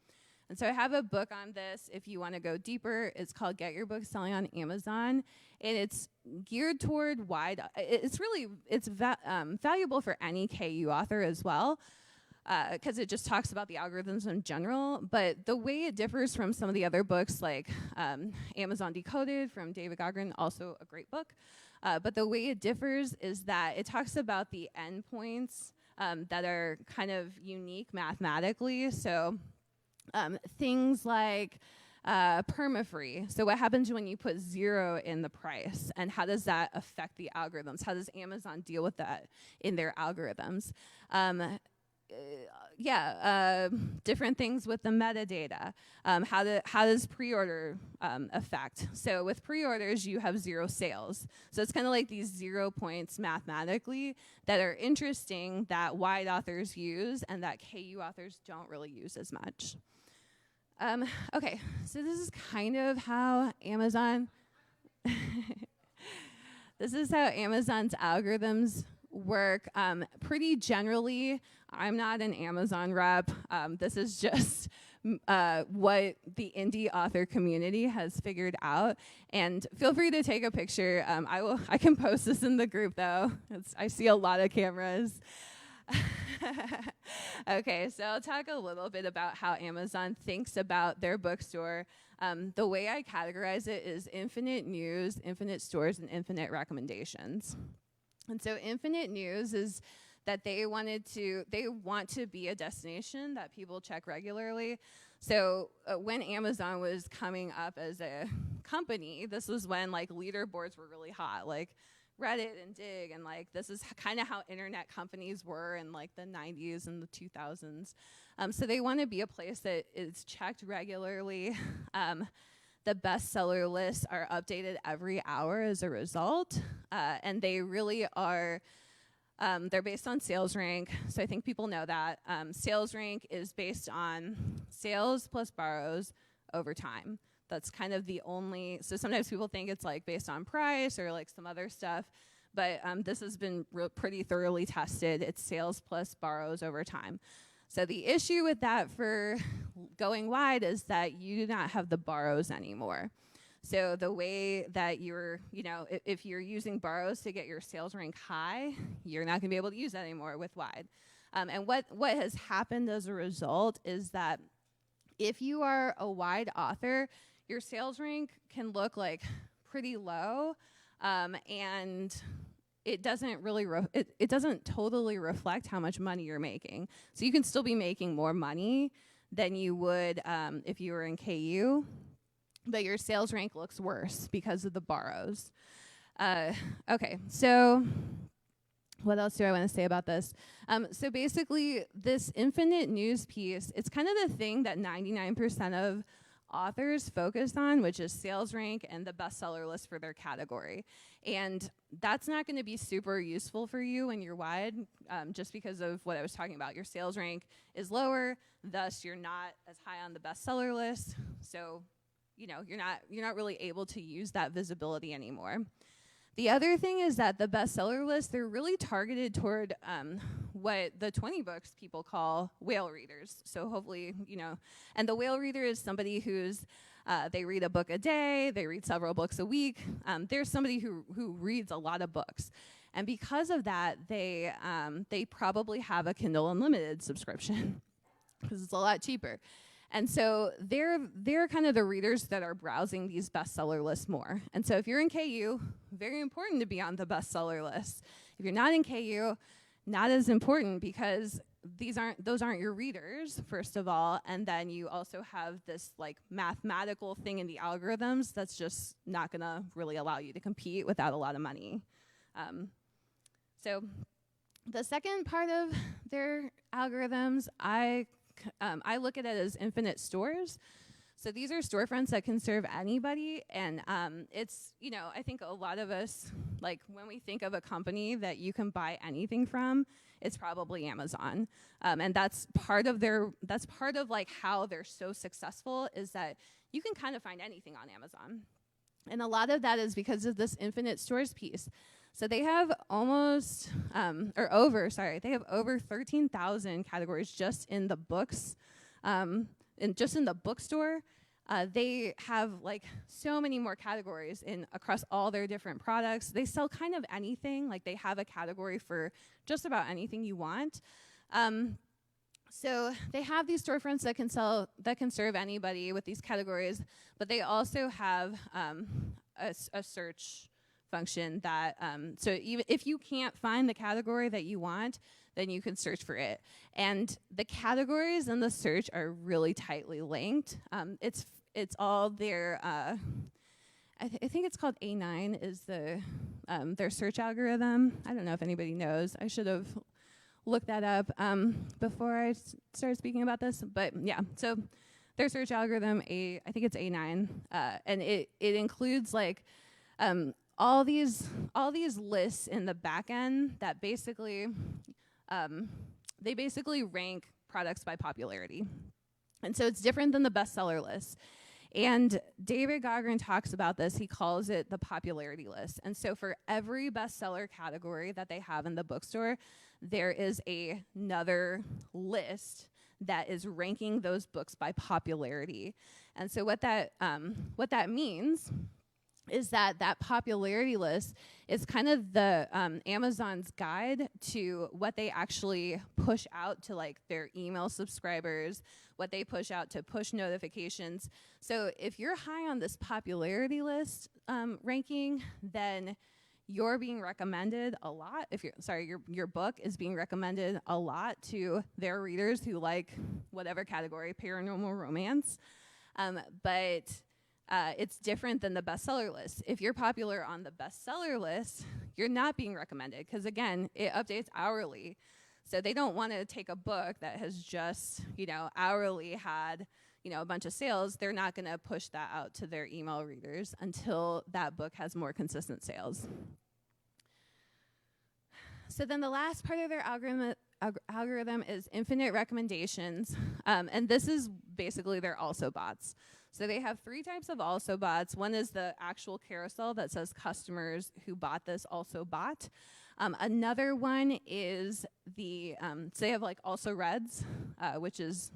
And so I have a book on this if you want to go deeper. It's called Get Your Book Selling on Amazon. And it's geared toward wide. It's valuable for any KU author as well because it just talks about the algorithms in general. But the way it differs from some of the other books like Amazon Decoded from David Gaughran, also a great book. But the way it differs is that it talks about the endpoints that are kind of unique mathematically. So things like perma-free. So what happens when you put 0 in the price, and how does that affect the algorithms? How does Amazon deal with that in their algorithms? Different things with the metadata. How does pre-order affect? So with pre-orders, you have 0 sales. So it's kind of like these 0 points mathematically that are interesting that wide authors use and that KU authors don't really use as much. Okay, so this is kind of how Amazon, this is how Amazon's algorithms work. Pretty generally, I'm not an Amazon rep. This is just what the indie author community has figured out. And feel free to take a picture. I can post this in the group though. I see a lot of cameras. Okay, so I'll talk a little bit about how Amazon thinks about their bookstore. The way I categorize it is infinite news, infinite stores, and infinite recommendations. And so infinite news is that they want to be a destination that people check regularly. So when Amazon was coming up as a company, this was when like leaderboards were really hot, like Reddit and Dig, and like this is kind of how internet companies were in like the 90s and the 2000s. So they want to be a place that is checked regularly. The bestseller lists are updated every hour as a result, and they really are. They're based on sales rank, so I think people know that. Sales rank is based on sales plus borrows over time. That's kind of the only, so sometimes people think it's like based on price or like some other stuff, but this has been pretty thoroughly tested. It's sales plus borrows over time. So the issue with that for going wide is that you do not have the borrows anymore. So the way that you're, if you're using borrows to get your sales rank high, you're not going to be able to use that anymore with wide. And what has happened as a result is that if you are a wide author, your sales rank can look like pretty low, and it doesn't really it doesn't totally reflect how much money you're making. So you can still be making more money than you would if you were in KU. But your sales rank looks worse because of the borrows. Okay, so what else do I want to say about this? So basically, this infinite news piece, it's kind of the thing that 99% of authors focus on, which is sales rank and the bestseller list for their category. And that's not going to be super useful for you when you're wide, just because of what I was talking about. Your sales rank is lower, thus you're not as high on the bestseller list. So you're not really able to use that visibility anymore. The other thing is that the bestseller list, they're really targeted toward what the 20Books people call whale readers. So hopefully, and the whale reader is somebody who's, they read a book a day, they read several books a week. There's somebody who reads a lot of books. And because of that, they probably have a Kindle Unlimited subscription because it's a lot cheaper. And so they're kind of the readers that are browsing these bestseller lists more. And so if you're in KU, very important to be on the bestseller list. If you're not in KU, not as important because those aren't your readers, first of all. And then you also have this like mathematical thing in the algorithms that's just not gonna really allow you to compete without a lot of money. So the second part of their algorithms, I look at it as infinite stores. So these are storefronts that can serve anybody. And it's, I think a lot of us, like when we think of a company that you can buy anything from, it's probably Amazon. And that's part of like how they're so successful is that you can kind of find anything on Amazon. And a lot of that is because of this infinite stores piece. So they have over 13,000 categories just in the books, and just in the bookstore. They have like so many more categories across all their different products. They sell kind of anything, like they have a category for just about anything you want. So they have these storefronts that can serve anybody with these categories, but they also have a search function that so even if you can't find the category that you want, then you can search for it. And the categories and the search are really tightly linked. It's all their I think it's called A9 is their search algorithm. I don't know if anybody knows. I should have looked that up before I started speaking about this. But yeah, so their search algorithm, I think it's A9, and it includes like all these lists in the back end that basically they basically rank products by popularity. And so it's different than the bestseller list. And David Gaughran talks about this. He calls it the popularity list. And so for every bestseller category that they have in the bookstore, there is another list that is ranking those books by popularity. And so what that means is that popularity list is kind of the Amazon's guide to what they actually push out to like their email subscribers, what they push out to push notifications. So if you're high on this popularity list ranking, then you're being recommended a lot. If your book is being recommended a lot to their readers who like whatever category, paranormal romance. But it's different than the bestseller list. If you're popular on the bestseller list, you're not being recommended because, again, it updates hourly. So they don't want to take a book that has just, hourly had, a bunch of sales. They're not going to push that out to their email readers until that book has more consistent sales. So then the last part of their algorithm is infinite recommendations. And this is basically their also bots. So they have 3 types of also bots. One is the actual carousel that says customers who bought this also bought. Another one is the, so they have like also reads, which is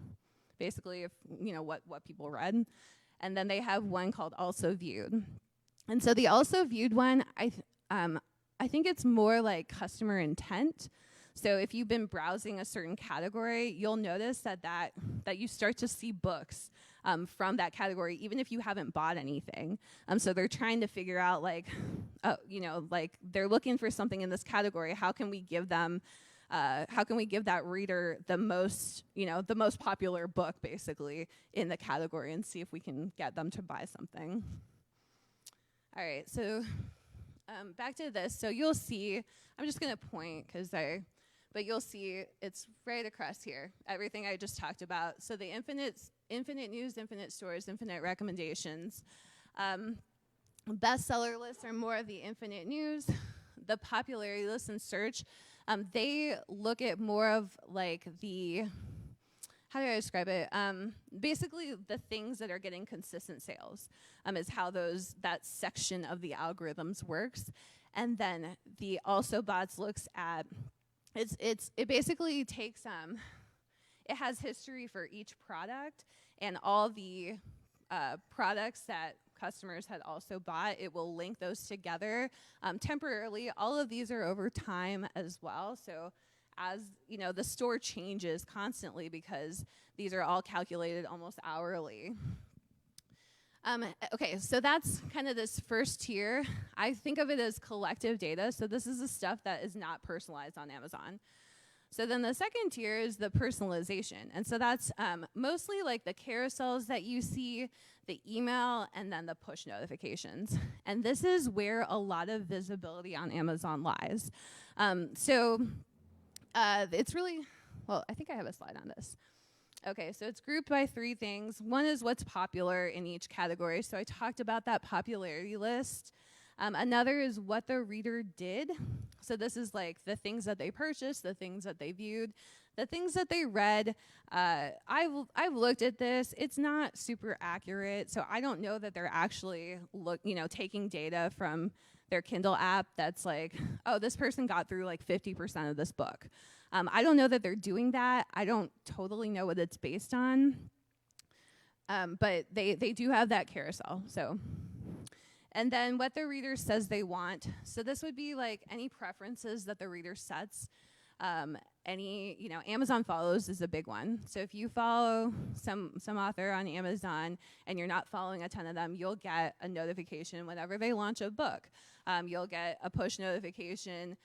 basically what people read. And then they have one called also viewed. And so the also viewed one, I think it's more like customer intent. So if you've been browsing a certain category, you'll notice that you start to see books from that category, even if you haven't bought anything. So they're trying to figure out they're looking for something in this category. How can we give them? How can we give that reader the most popular book basically in the category and see if we can get them to buy something? All right, so back to this. So you'll see, I'm just going to point but you'll see it's right across here, everything I just talked about. So the infinite news, infinite stores, infinite recommendations. Bestseller lists are more of the infinite news. The popularity lists and search, they look at more of like how do I describe it? Basically, the things that are getting consistent sales is how that section of the algorithms works. And then the also bots looks at it basically takes it has history for each product and all the products that customers had also bought. It will link those together temporarily. All of these are over time as well. So as the store changes constantly because these are all calculated almost hourly. Okay, so that's kind of this first tier. I think of it as collective data. So this is the stuff that is not personalized on Amazon. So then the second tier is the personalization. And so that's mostly like the carousels that you see, the email, and then the push notifications. And this is where a lot of visibility on Amazon lies. It's really, well, I think I have a slide on this. Okay, so it's grouped by 3 things. One is what's popular in each category. So I talked about that popularity list. Another is what the reader did. So this is like the things that they purchased, the things that they viewed, the things that they read. I've looked at this. It's not super accurate. So I don't know that they're actually taking data from their Kindle app that's like, oh, this person got through like 50% of this book. I don't know that they're doing that. I don't totally know what it's based on. But they do have that carousel. So, and then what the reader says they want. So this would be like any preferences that the reader sets. Amazon follows is a big one. So if you follow some author on Amazon and you're not following a ton of them, you'll get a notification whenever they launch a book. You'll get a push notification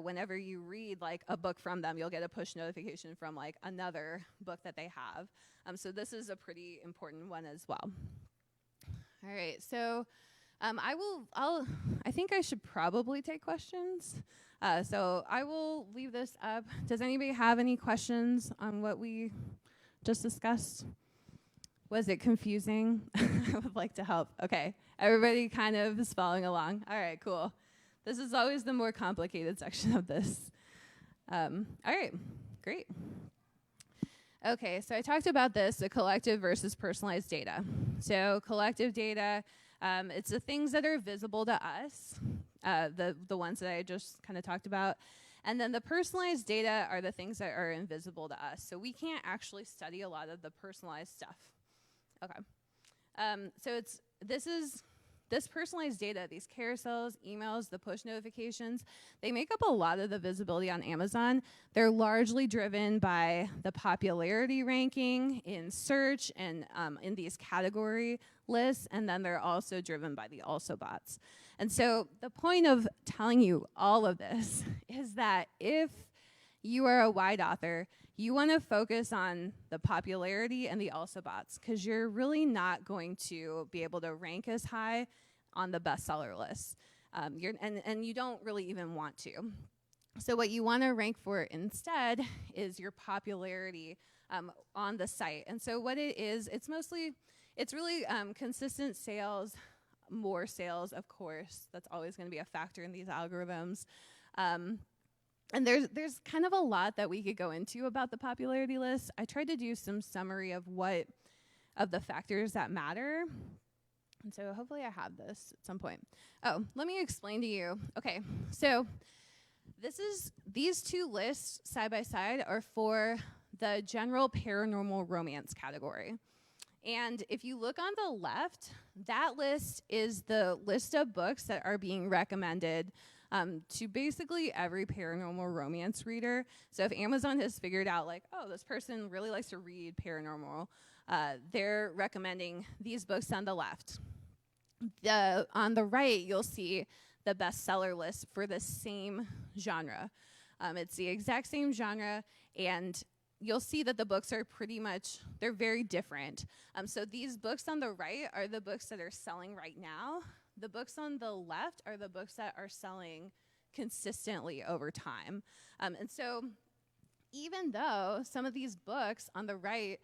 whenever you read like a book from them. You'll get a push notification from like another book that they have. So this is a pretty important one as well. All right, so I think I should probably take questions. So I will leave this up. Does anybody have any questions on what we just discussed? Was it confusing? I would like to help. Okay, everybody kind of is following along. All right, cool. This is always the more complicated section of this. All right, great. Okay, so I talked about this, the collective versus personalized data. So collective data, it's the things that are visible to us, the ones that I just kind of talked about. And then the personalized data are the things that are invisible to us. So we can't actually study a lot of the personalized stuff. Okay. So this this personalized data, these carousels, emails, the push notifications, they make up a lot of the visibility on Amazon. They're largely driven by the popularity ranking in search and in these category lists, and then they're also driven by the also bots. And so the point of telling you all of this is that if you are a wide author, you want to focus on the popularity and the also bots, because you're really not going to be able to rank as high on the bestseller list. And you don't really even want to. So what you want to rank for instead is your popularity on the site. And so what it is, it's really consistent sales, more sales, of course. That's always going to be a factor in these algorithms. And there's kind of a lot that we could go into about the popularity list. I tried to do some summary of the factors that matter. And so hopefully I have this at some point. Oh, let me explain to you. Okay, so these two lists side by side are for the general paranormal romance category. And if you look on the left, that list is the list of books that are being recommended to basically every paranormal romance reader. So if Amazon has figured out, like, oh, this person really likes to read paranormal, they're recommending these books on the left. On the right, you'll see the bestseller list for the same genre. It's the exact same genre, and you'll see that the books are they're very different. So these books on the right are the books that are selling right now. The books on the left are the books that are selling consistently over time. And so even though some of these books on the right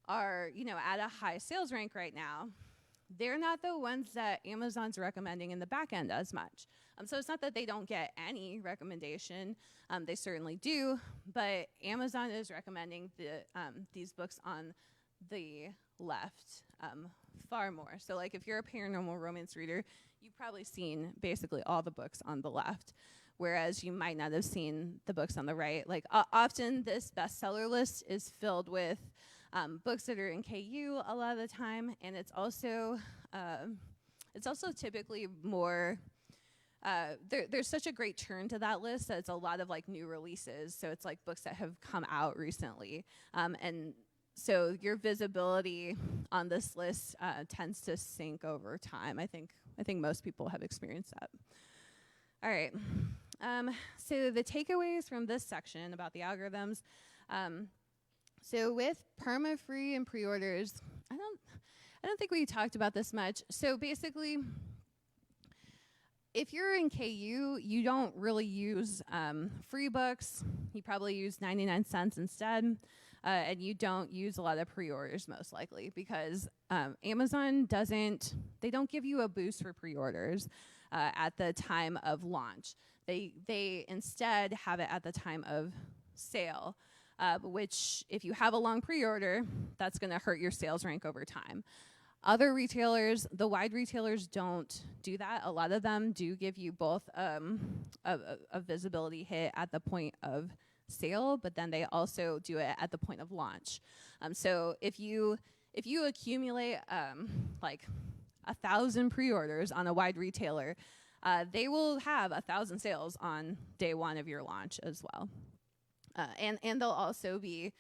are, at a high sales rank right now, they're not the ones that Amazon's recommending in the back end as much. So it's not that they don't get any recommendation. They certainly do, but Amazon is recommending these books on the left far more. So like if you're a paranormal romance reader, you've probably seen basically all the books on the left, whereas you might not have seen the books on the right. Like often this bestseller list is filled with books that are in KU a lot of the time, and it's also typically more there's such a great turn to that list that it's a lot of like new releases. So it's like books that have come out recently, and so your visibility on this list tends to sink over time. I think most people have experienced that. All right. So the takeaways from this section about the algorithms. So with Perma free and pre-orders, I don't think we talked about this much. So basically, if you're in KU, you don't really use free books. You probably use 99 cents instead. And you don't use a lot of pre-orders most likely because Amazon they don't give you a boost for pre-orders at the time of launch. They instead have it at the time of sale, which if you have a long pre-order, that's going to hurt your sales rank over time. Other retailers, the wide retailers, don't do that. A lot of them do give you both a visibility hit at the point of sale, but then they also do it at the point of launch. So if you accumulate like 1,000 pre-orders on a wide retailer, they will have 1,000 sales on day one of your launch as well. And they'll also the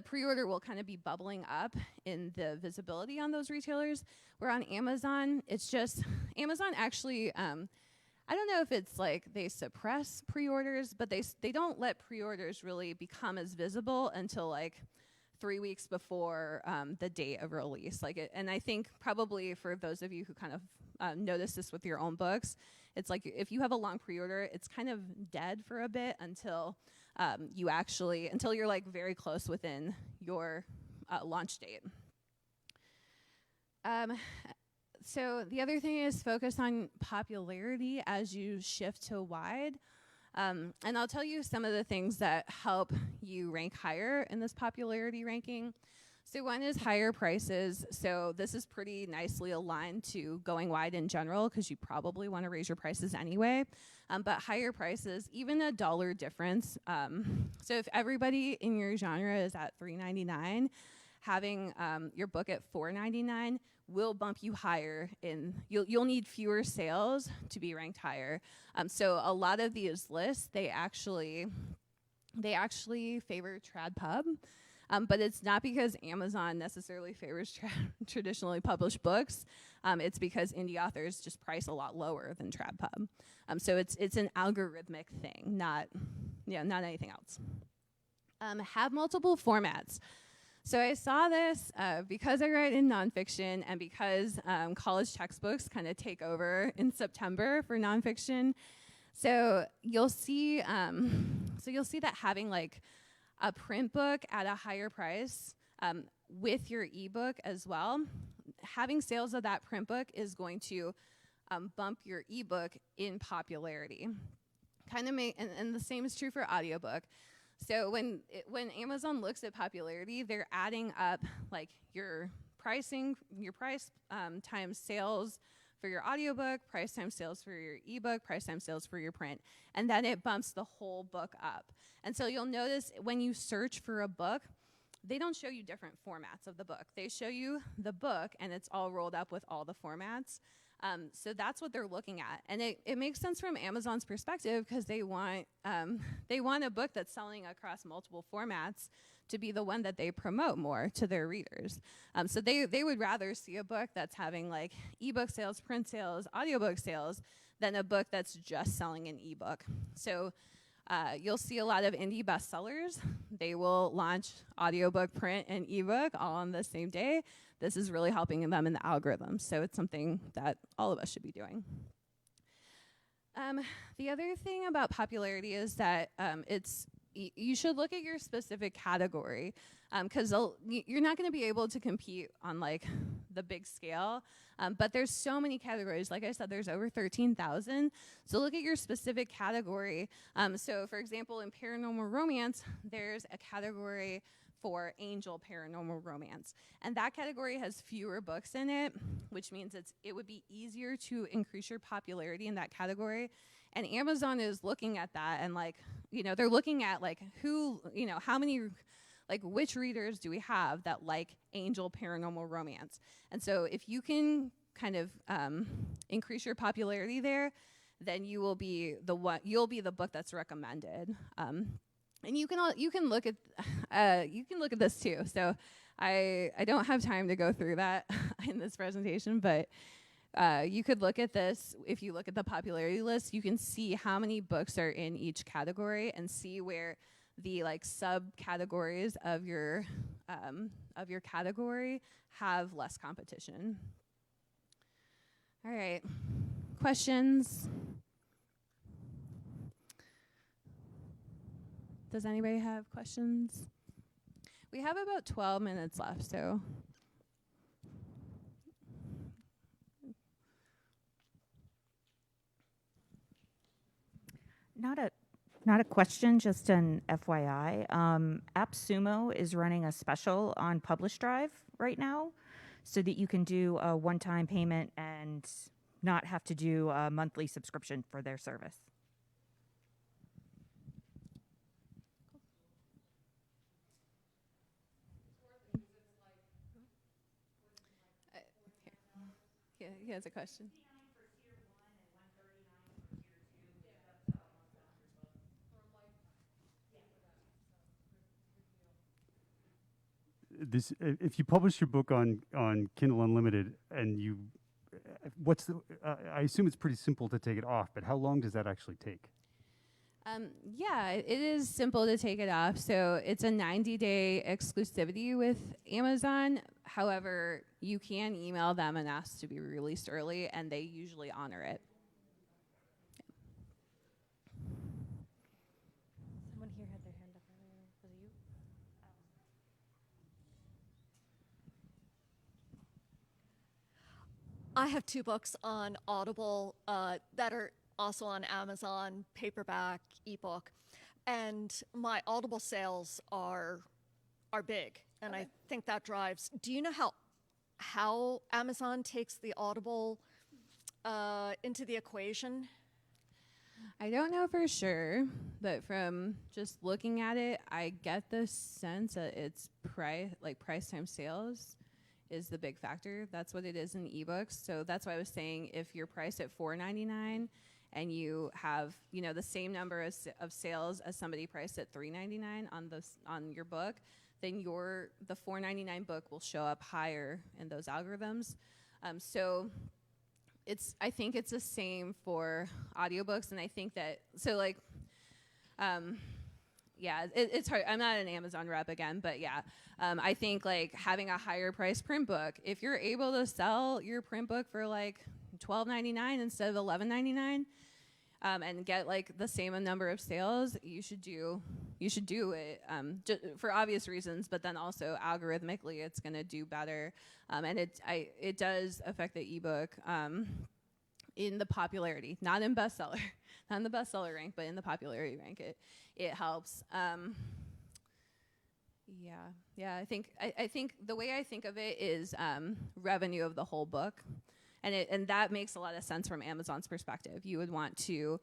pre-order will kind of be bubbling up in the visibility on those retailers, where on Amazon, it's just, Amazon actually, I don't know if it's like they suppress pre-orders, but they don't let pre-orders really become as visible until like 3 weeks before the date of release. And I think probably for those of you who kind of notice this with your own books, it's like if you have a long pre-order, it's kind of dead for a bit until until you're like very close within your launch date. So the other thing is focus on popularity as you shift to wide. And I'll tell you some of the things that help you rank higher in this popularity ranking. So one is higher prices. So this is pretty nicely aligned to going wide in general because you probably want to raise your prices anyway. But higher prices, even $1 difference. So if everybody in your genre is at $3.99, having your book at $4.99 will bump you higher you'll need fewer sales to be ranked higher. So a lot of these lists, they actually favor TradPub. But it's not because Amazon necessarily favors traditionally published books. It's because indie authors just price a lot lower than TradPub. So it's an algorithmic thing, not anything else. Have multiple formats. So I saw this because I write in nonfiction and because college textbooks kind of take over in September for nonfiction. So you'll see that having like a print book at a higher price with your ebook as well, having sales of that print book is going to bump your ebook in popularity. And the same is true for audiobook. So when Amazon looks at popularity, they're adding up like your price times sales for your audiobook, price times sales for your ebook, price times sales for your print, and then it bumps the whole book up. And so you'll notice when you search for a book, they don't show you different formats of the book. They show you the book, and it's all rolled up with all the formats. So that's what they're looking at. And it makes sense from Amazon's perspective because they want a book that's selling across multiple formats to be the one that they promote more to their readers. So they would rather see a book that's having like ebook sales, print sales, audiobook sales than a book that's just selling an ebook. So you'll see a lot of indie bestsellers. They will launch audiobook, print, and ebook all on the same day. This is really helping them in the algorithm. So it's something that all of us should be doing. The other thing about popularity is that you should look at your specific category because you're not going to be able to compete on like the big scale. But there's so many categories. Like I said, there's over 13,000. So look at your specific category. So for example, in paranormal romance, there's a category for angel paranormal romance. And that category has fewer books in it, which means it would be easier to increase your popularity in that category. And Amazon is looking at that and they're looking at how many, which readers do we have that like angel paranormal romance? And so if you can kind of increase your popularity there, then you'll be the book that's recommended. And you can look at this too. So I don't have time to go through that in this presentation, but you could look at this. If you look at the popularity list, you can see how many books are in each category and see where the subcategories of your category have less competition. All right, questions? Does anybody have questions? We have about 12 minutes left, so. Not a question, just an FYI. AppSumo is running a special on Publish Drive right now so that you can do a one-time payment and not have to do a monthly subscription for their service. He has a question. If you publish your book on Kindle Unlimited and I assume it's pretty simple to take it off, but how long does that actually take? Yeah, it is simple to take it off. So it's a 90-day exclusivity with Amazon. However, you can email them and ask to be released early, and they usually honor it. Someone here had their hand up earlier. Was it you? I have 2 books on Audible that are also on Amazon, paperback, ebook, and my Audible sales are big, and okay. I think that drives. Do you know how Amazon takes the Audible into the equation? I don't know for sure, but from just looking at it, I get the sense that it's price times sales is the big factor. That's what it is in ebooks. So that's why I was saying if you're priced at $4.99 and you have, you know, the same number of sales as somebody priced at $3.99 on your book, then the $4.99 book will show up higher in those algorithms. So I think it's the same for audiobooks, and I think that it's hard. I'm not an Amazon rep again, but I think like having a higher price print book, if you're able to sell your print book for like $12.99 instead of $11.99, and get like the same number of sales, you should do it for obvious reasons, but then also algorithmically it's going to do better, and it does affect the ebook in the popularity, not in bestseller, not in the bestseller rank, but in the popularity rank. It helps. I think the way I think of it is revenue of the whole book. And that makes a lot of sense from Amazon's perspective. You would want to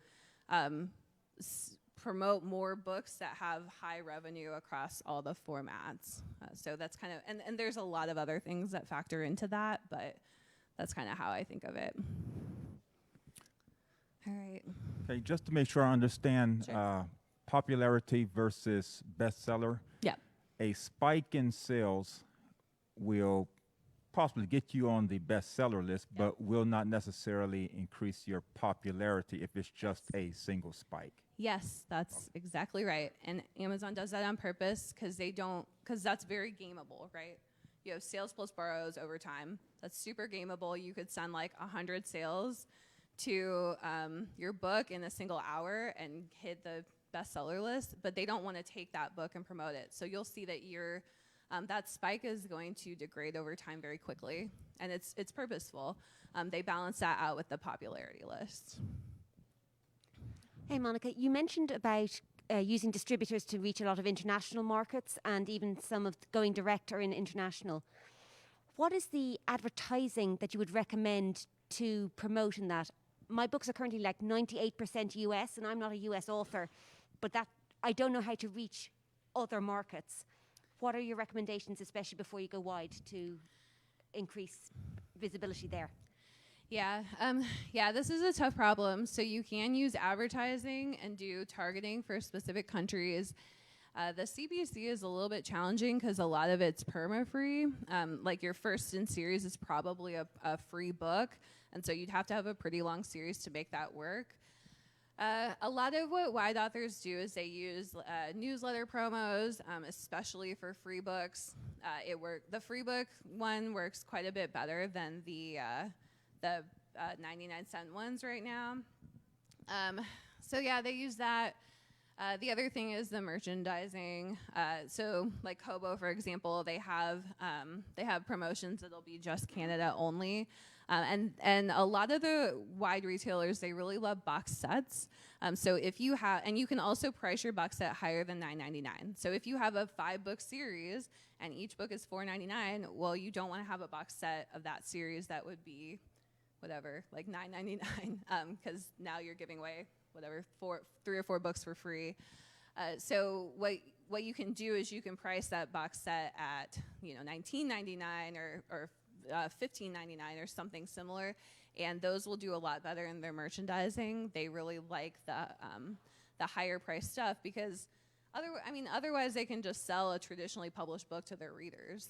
promote more books that have high revenue across all the formats. So that's kind of, and there's a lot of other things that factor into that, but that's kind of how I think of it. All right. Okay, just to make sure I understand, Sure. Popularity versus bestseller. Yeah. A spike in sales will possibly get you on the bestseller list, but will not necessarily increase your popularity if it's just a single spike. Yes, that's exactly right. And Amazon does that on purpose because that's very gameable, right? You have sales plus borrows over time. That's super gameable. You could send like 100 sales to your book in a single hour and hit the bestseller list, but they don't want to take that book and promote it. So you'll see that that spike is going to degrade over time very quickly, and it's purposeful. They balance that out with the popularity list. Hey, Monica, you mentioned about using distributors to reach a lot of international markets and even some of going direct or in international. What is the advertising that you would recommend to promote in that? My books are currently like 98% US, and I'm not a US author, but I don't know how to reach other markets. What are your recommendations, especially before you go wide, to increase visibility there? Yeah, this is a tough problem. So you can use advertising and do targeting for specific countries. The CBC is a little bit challenging because a lot of it's perma-free. Like your first in series is probably a free book, and so you'd have to have a pretty long series to make that work. A lot of what wide authors do is they use newsletter promos, especially for free books. The free book one works quite a bit better than the 99-cent ones right now. They use that. The other thing is the merchandising. So like Kobo, for example, they have promotions that'll be just Canada only. And a lot of the wide retailers, they really love box sets. So if you have, and you can also price your box set higher than $9.99. So if you have a 5-book series and each book is $4.99, well, you don't want to have a box set of that series that would be whatever, like $9.99, because now you're giving away whatever 3 or 4 books for free. So what you can do is you can price that box set at $19.99 or $15.99 or something similar, and those will do a lot better in their merchandising. They really like the higher price stuff because otherwise they can just sell a traditionally published book to their readers.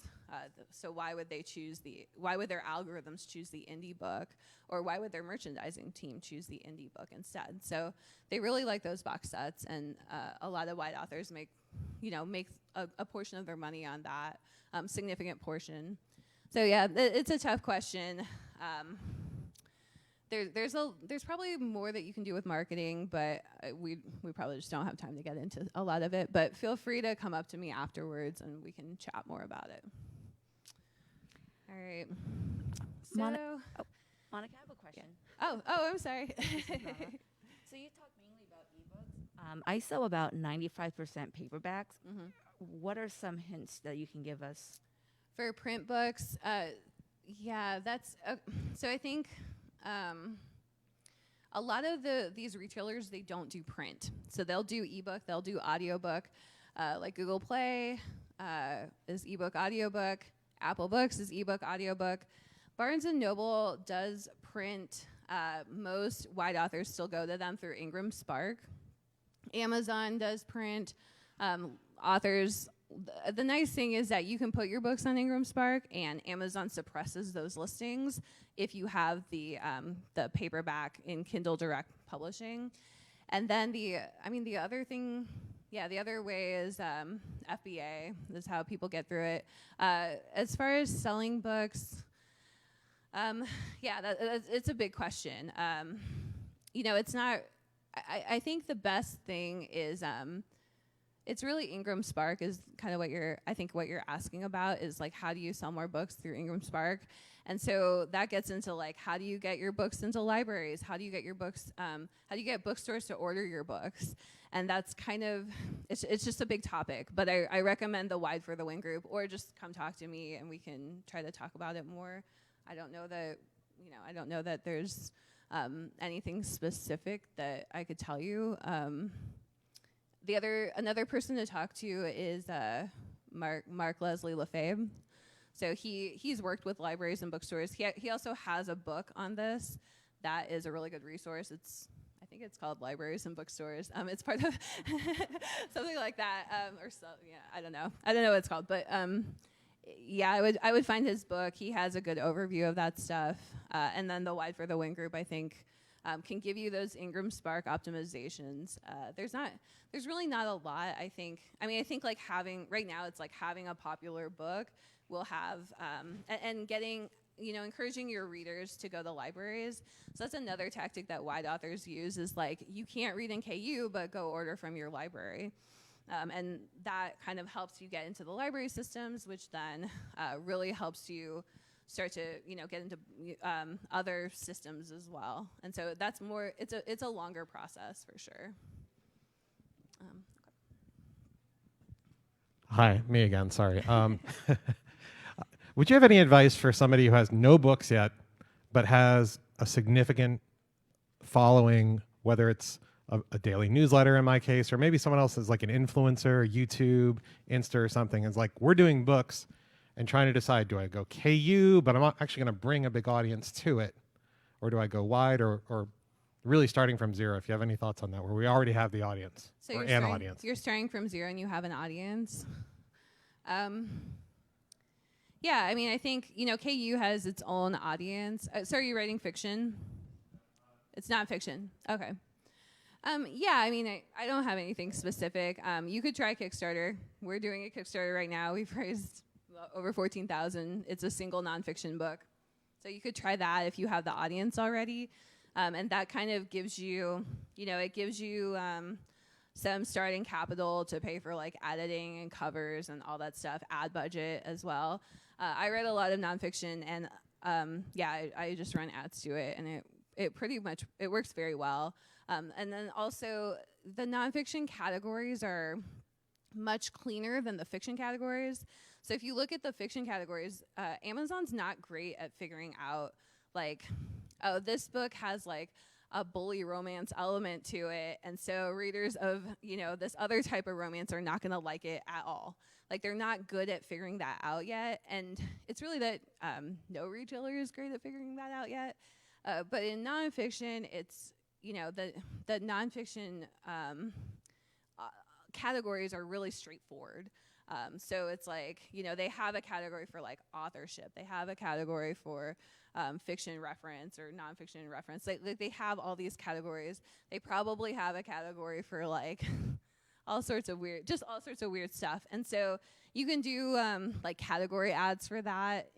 So why would their algorithms choose the indie book, or why would their merchandising team choose the indie book instead? So they really like those box sets, and a lot of wide authors make a portion of their money on that, significant portion. So yeah, it's a tough question. There's probably more that you can do with marketing, but we probably just don't have time to get into a lot of it. But feel free to come up to me afterwards, and we can chat more about it. All right. So, Monica, I have a question. Oh, I'm sorry. So you talked mainly about ebooks. I sell about 95% paperbacks. Mm-hmm. What are some hints that you can give us? For print books, that's so I think a lot of these retailers, they don't do print. So they'll do ebook, they'll do audiobook, like Google Play is ebook audiobook, Apple Books is ebook audiobook. Barnes & Noble does print. Most wide authors still go to them through Ingram Spark. Amazon does print. Authors, the nice thing is that you can put your books on Ingram Spark, and Amazon suppresses those listings if you have the paperback in Kindle Direct Publishing. And then the other thing, the other way is FBA. Is how people get through it. As far as selling books, it's a big question. It's not. I think the best thing is it's really Ingram Spark is kind of what you're asking about is like how do you sell more books through Ingram Spark, and so that gets into like how do you get your books into libraries, how do you get your books, how do you get bookstores to order your books, and that's kind of it's just a big topic. But I recommend the Wide for the Win group, or just come talk to me and we can try to talk about it more. I don't know that there's anything specific that I could tell you. Another person to talk to is Mark Leslie Lefebvre. So he's worked with libraries and bookstores. He also has a book on this that is a really good resource. I think it's called Libraries and Bookstores. It's part of something like that, I don't know what it's called, but I would find his book. He has a good overview of that stuff, and then the Wide for the Win group, I think. Can give you those Ingram Spark optimizations. There's really not a lot, I think. I think like right now it's like having a popular book will have, and getting, encouraging your readers to go to libraries. So that's another tactic that wide authors use is like, you can't read in KU, but go order from your library. And that kind of helps you get into the library systems, which then really helps you start to get into other systems as well. And so that's more, it's a longer process for sure. Hi, me again, sorry. Would you have any advice for somebody who has no books yet, but has a significant following, whether it's a daily newsletter in my case, or maybe someone else is like an influencer, YouTube, Insta or something, is like, we're doing books and trying to decide, do I go KU, but I'm not actually going to bring a big audience to it, or do I go wide, or really starting from zero? If you have any thoughts on that, where we already have the audience, So or audience. You're starting from zero and you have an audience. I think, KU has its own audience. So are you writing fiction? It's not fiction. Okay. I don't have anything specific. You could try Kickstarter. We're doing a Kickstarter right now. We've raised over $14,000. It's a single nonfiction book. So you could try that if you have the audience already. And that kind of gives you, some starting capital to pay for like editing and covers and all that stuff, ad budget as well. I read a lot of nonfiction, and I just run ads to it, and it pretty much, it works very well. And then also the nonfiction categories are much cleaner than the fiction categories. So if you look at the fiction categories, Amazon's not great at figuring out like, oh, this book has like a bully romance element to it, and so readers of this other type of romance are not going to like it at all. Like, they're not good at figuring that out yet, and it's really that no retailer is great at figuring that out yet. But in nonfiction, it's the nonfiction categories are really straightforward. So it's like, they have a category for like authorship. They have a category for fiction reference or nonfiction reference. They have all these categories. They probably have a category for like all sorts of weird stuff. And so you can do like category ads for that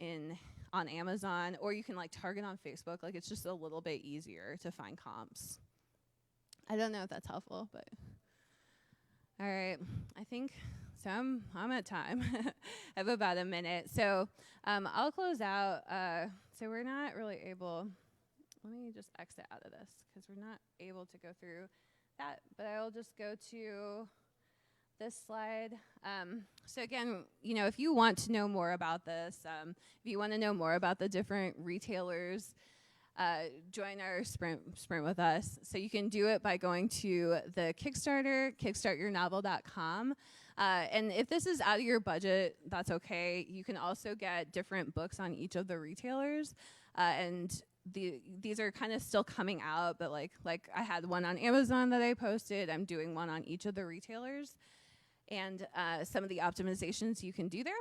on Amazon, or you can like target on Facebook. Like, it's just a little bit easier to find comps. I don't know if that's helpful, but all right. I think so. I'm at time. I have about a minute. So I'll close out. So we're not really able, let me just exit out of this because we're not able to go through that, but I'll just go to this slide. So again, if you want to know more about this, if you want to know more about the different retailers, join our sprint with us. So you can do it by going to the Kickstarter, kickstarternovelcom. And if this is out of your budget, that's okay. You can also get different books on each of the retailers. And these are kind of still coming out, but like I had one on Amazon that I posted. I'm doing one on each of the retailers. And some of the optimizations you can do there.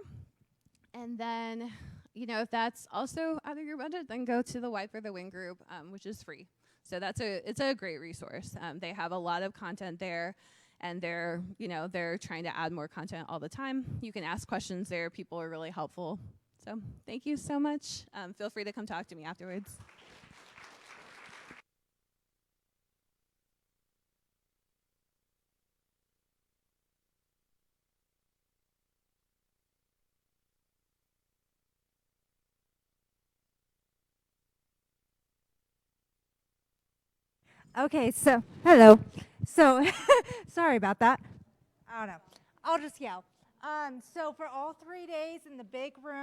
And then, if that's also out of your budget, then go to the Wipe for the Win group, which is free. So it's a great resource. They have a lot of content there, and they're trying to add more content all the time. You can ask questions there. People are really helpful. So thank you so much. Feel free to come talk to me afterwards. Okay, so hello. So sorry about that. I don't know. I'll just yell. So for all 3 days in the big room.